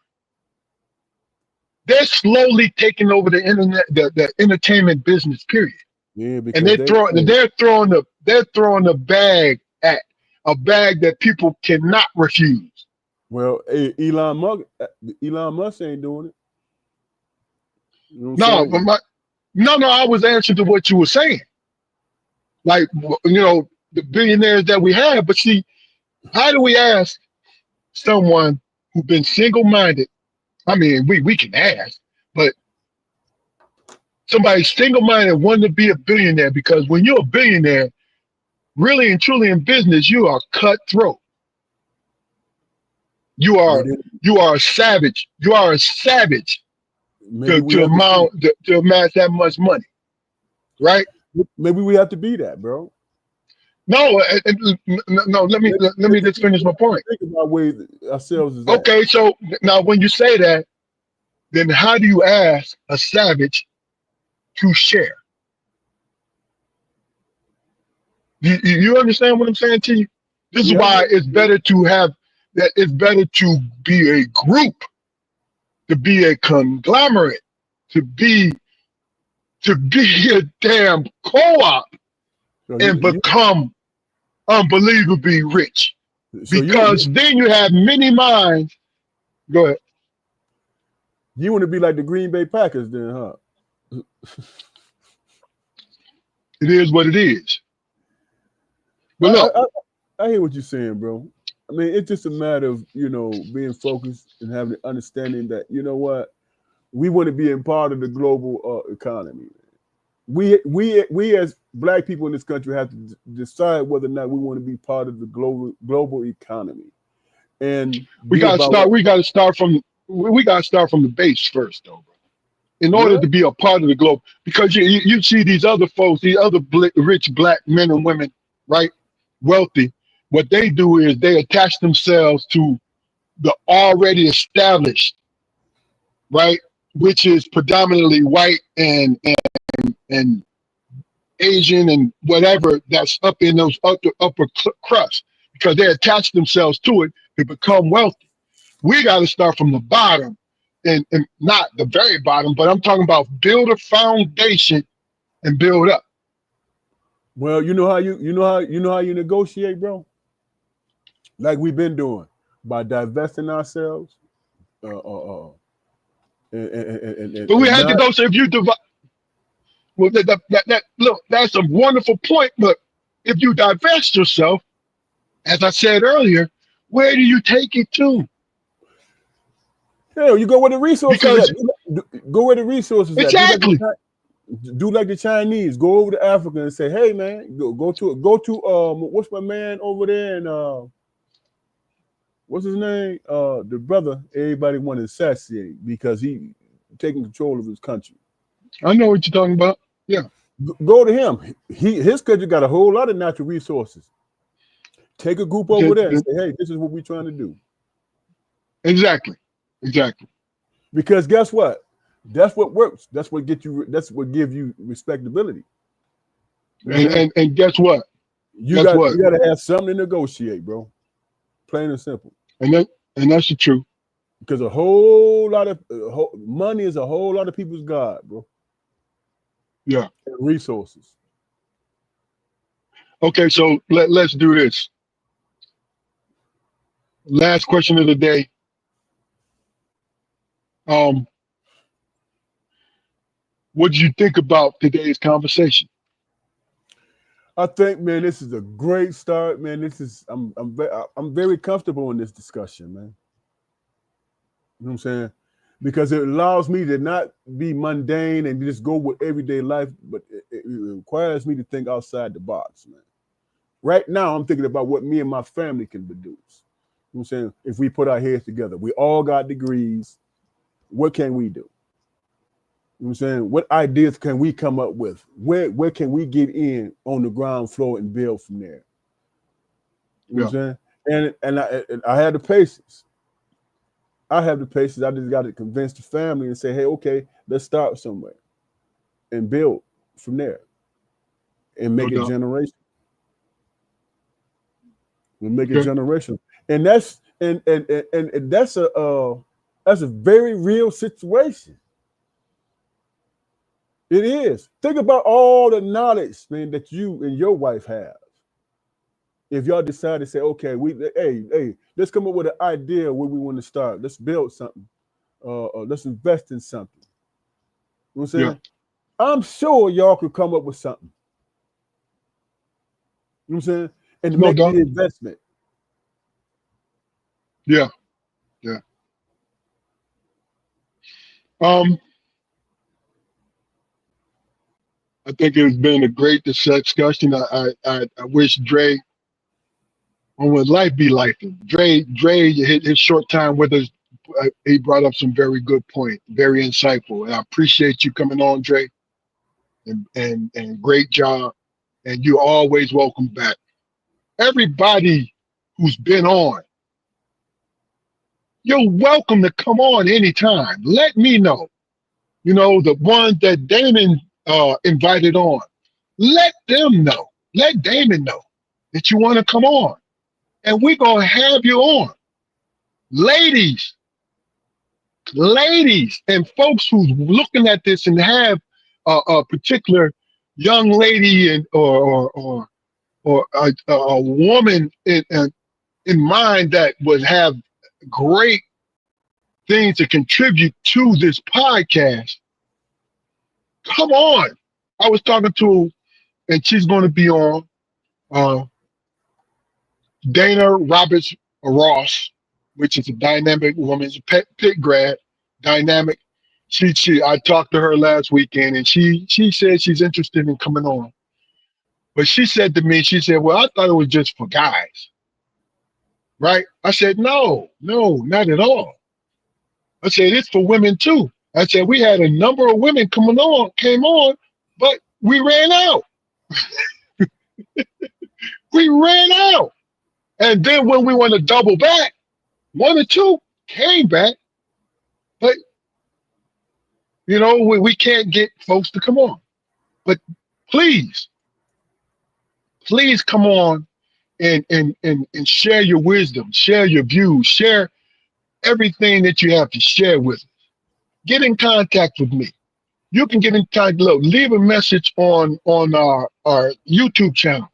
They're slowly taking over the internet, the entertainment business. Period. Yeah, and they're throwing the bag at a bag that people cannot refuse. Well, Elon Musk ain't doing it. You know no, I was answering to what you were saying. Like, you know, the billionaires that we have, but see, how do we ask someone who's been single-minded? I mean, we can ask, but somebody single-minded wanting to be a billionaire, because when you're a billionaire, really and truly in business, you are cutthroat. You are a savage. You are a savage to amass that much money, right? Maybe we have to be that, bro. No, no. Let me just finish my point. Think about where ourselves is okay, so now when you say that, then how do you ask a savage to share? You understand what I'm saying to you? This is why it's better to have that. It's better to be a group, to be a conglomerate, to be a damn co-op, and become unbelievably rich. Because then you have many minds. Go ahead. You want to be like the Green Bay Packers then, huh? It is what it is. But look, I hear what you're saying, bro. I mean, it's just a matter of, you know, being focused and having the understanding that, you know what, we want to be in part of the global economy. We as Black people in this country have to decide whether or not we want to be part of the global economy. And we got to start from the base first, though, bro. In order to be a part of the globe, because you see these other folks, these other rich Black men and women, right, wealthy, what they do is they attach themselves to the already established, right, which is predominantly white and Asian and whatever that's up in those upper crust, because they attach themselves to it to become wealthy. We got to start from the bottom, and not the very bottom, but I'm talking about build a foundation and build up. Well, you know how you negotiate, bro. Like we've been doing by divesting ourselves. But we had to go. So if you divide, well, look, that's a wonderful point. But if you divest yourself, as I said earlier, where do you take it to? Hell, you go where the resources Because at. Go where the resources exactly. At. Do like the Chinese. Go over to Africa and say, "Hey, man, go to what's my man over there and what's his name? The brother everybody want to assassinate because he taking control of his country." I know what you're talking about. Yeah. Go to him. His country got a whole lot of natural resources. Take a group over there and say, "Hey, this is what we're trying to do." Exactly. Because guess what? That's what works. That's what gives you respectability. And guess what? You gotta have something to negotiate, bro. Plain and simple. And that's the truth. Because a whole lot of money is a whole lot of people's god, bro. Yeah. And resources. Okay, so let's do this. Last question of the day. What did you think about today's conversation? I think, man, this is a great start, man. I'm very comfortable in this discussion, man. You know what I'm saying? Because it allows me to not be mundane and just go with everyday life, but it requires me to think outside the box, man. Right now, I'm thinking about what me and my family can produce. You know what I'm saying? If we put our heads together, we all got degrees. What can we do? You know what I'm saying? What ideas can we come up with? Where can we get in on the ground floor and build from there? You know what I'm saying? And I had the patience. I have the patience. I just got to convince the family and say, hey, okay, let's start somewhere and build from there and make it generational. We'll make it generational. And that's that's a very real situation. It is. Think about all the knowledge, man, that you and your wife have. If y'all decide to say, okay, hey, let's come up with an idea where we want to start. Let's build something. Let's invest in something. You know what I'm saying? Yeah. I'm sure y'all could come up with something. You know what I'm saying? And make the investment. Yeah. I think it's been a great discussion. I wish Dre, when would life be like? Dre, his short time with us, he brought up some very good points, very insightful. And I appreciate you coming on, Dre, and great job. And you're always welcome back. Everybody who's been on, you're welcome to come on anytime. Let me know. You know, the ones that Damon invited on, let them know. Let Damon know that you want to come on. And we're going to have you on. Ladies, and folks who's looking at this and have a particular young lady and or a woman in mind that would have great things to contribute to this podcast, come on. I was talking to, and she's going to be on, Dana Roberts Ross, which is a dynamic woman, Pitt grad, dynamic. I talked to her last weekend, and she said she's interested in coming on. But she said to me, she said, well, I thought it was just for guys. Right? I said, no, not at all. I said, it's for women too. I said, we had a number of women came on, but we ran out. We ran out. And then when we want to double back, one or two came back, but we can't get folks to come on. But please, please come on and share your wisdom, share your views, share everything that you have to share with us. Get in contact with me. You can get in contact. Look, leave a message on our YouTube channel,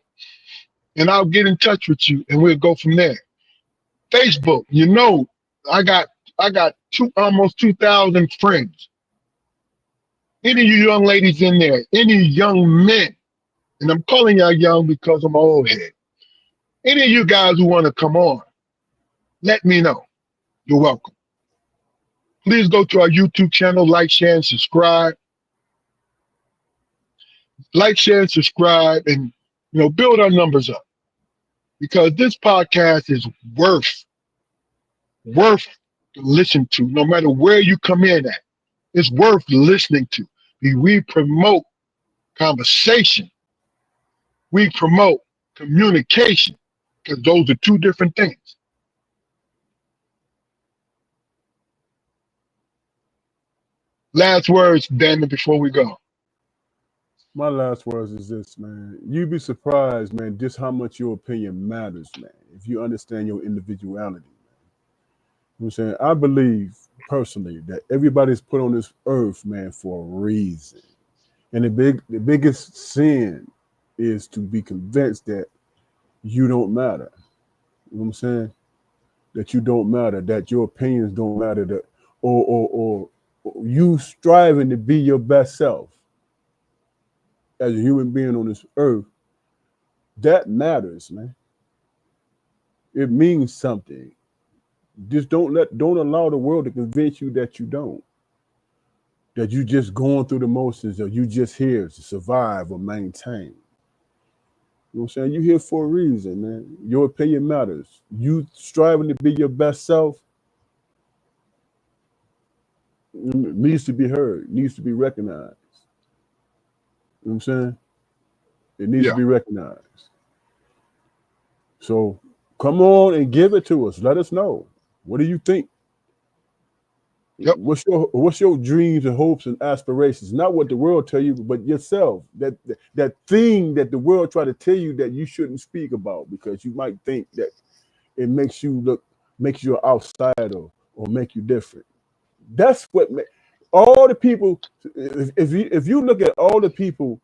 and I'll get in touch with you, and we'll go from there. Facebook, I got almost 2,000 friends. Any of you young ladies in there, any young men, and I'm calling y'all young because I'm an old head. Any of you guys who want to come on, let me know. You're welcome. Please go to our YouTube channel, like, share, and subscribe. Like, share, and subscribe, and build our numbers up. Because this podcast is worth to listen to, no matter where you come in at. It's worth listening to. We promote conversation. We promote communication, because those are two different things. Last words, Daniel, before we go. My last words is this, man. You'd be surprised, man, just how much your opinion matters, man, if you understand your individuality, man. You know what I'm saying? I believe personally that everybody's put on this earth, man, for a reason. And the biggest sin is to be convinced that you don't matter. You know what I'm saying? That you don't matter, that your opinions don't matter, that or you striving to be your best self as a human being on this earth, that matters, man. It means something. Just don't allow the world to convince you that you don't. That you just going through the motions, or you just here to survive or maintain. You know what I'm saying? You're here for a reason, man. Your opinion matters. You striving to be your best self needs to be heard, needs to be recognized. You know what I'm saying? It needs to be recognized. So come on and give it to us. Let us know. What do you think? Yep. What's your dreams and hopes and aspirations? Not what the world tell you, but yourself. That thing that the world try to tell you that you shouldn't speak about, because you might think that it makes you an outsider or make you different. That's what all the people. If you look at all the people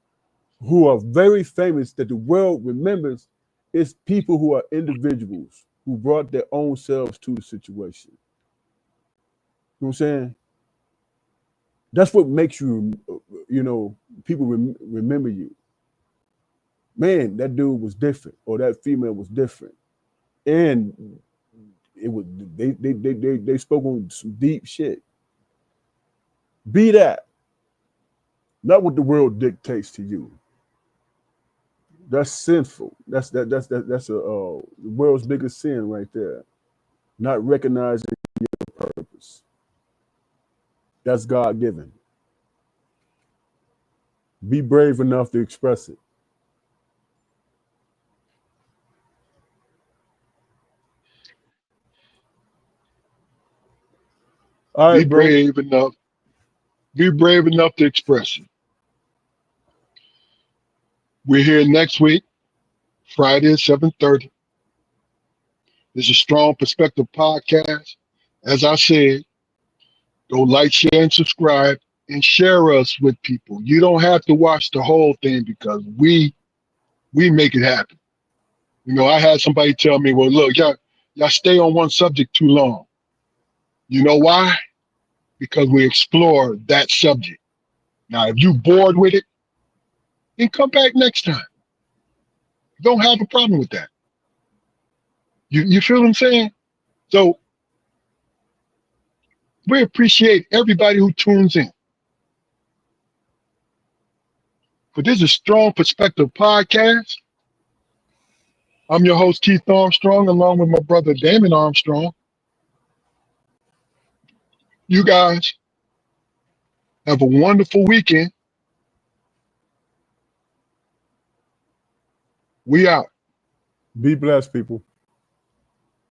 who are very famous that the world remembers, it's people who are individuals who brought their own selves to the situation. You know what I'm saying? That's what makes you, people remember you. Man, that dude was different, or that female was different, and it was they spoke on some deep shit. Be that, not what the world dictates to you. That's sinful. That's the world's biggest sin right there. Not recognizing your purpose. That's God given. Be brave enough to express it. All right, Be brave enough. Be brave enough to express it. We're here next week, Friday at 7:30. This is Strong Perspective Podcast. As I said, go like, share, and subscribe, and share us with people. You don't have to watch the whole thing, because we make it happen. I had somebody tell me, well, look, y'all stay on one subject too long. You know why? Because we explore that subject. Now, if you bored with it, then come back next time. Don't have a problem with that. You feel what I'm saying? So we appreciate everybody who tunes in. But this is Strong Perspective Podcast. I'm your host, Keith Armstrong, along with my brother, Damon Armstrong. You guys have a wonderful weekend. We out. Be blessed, people.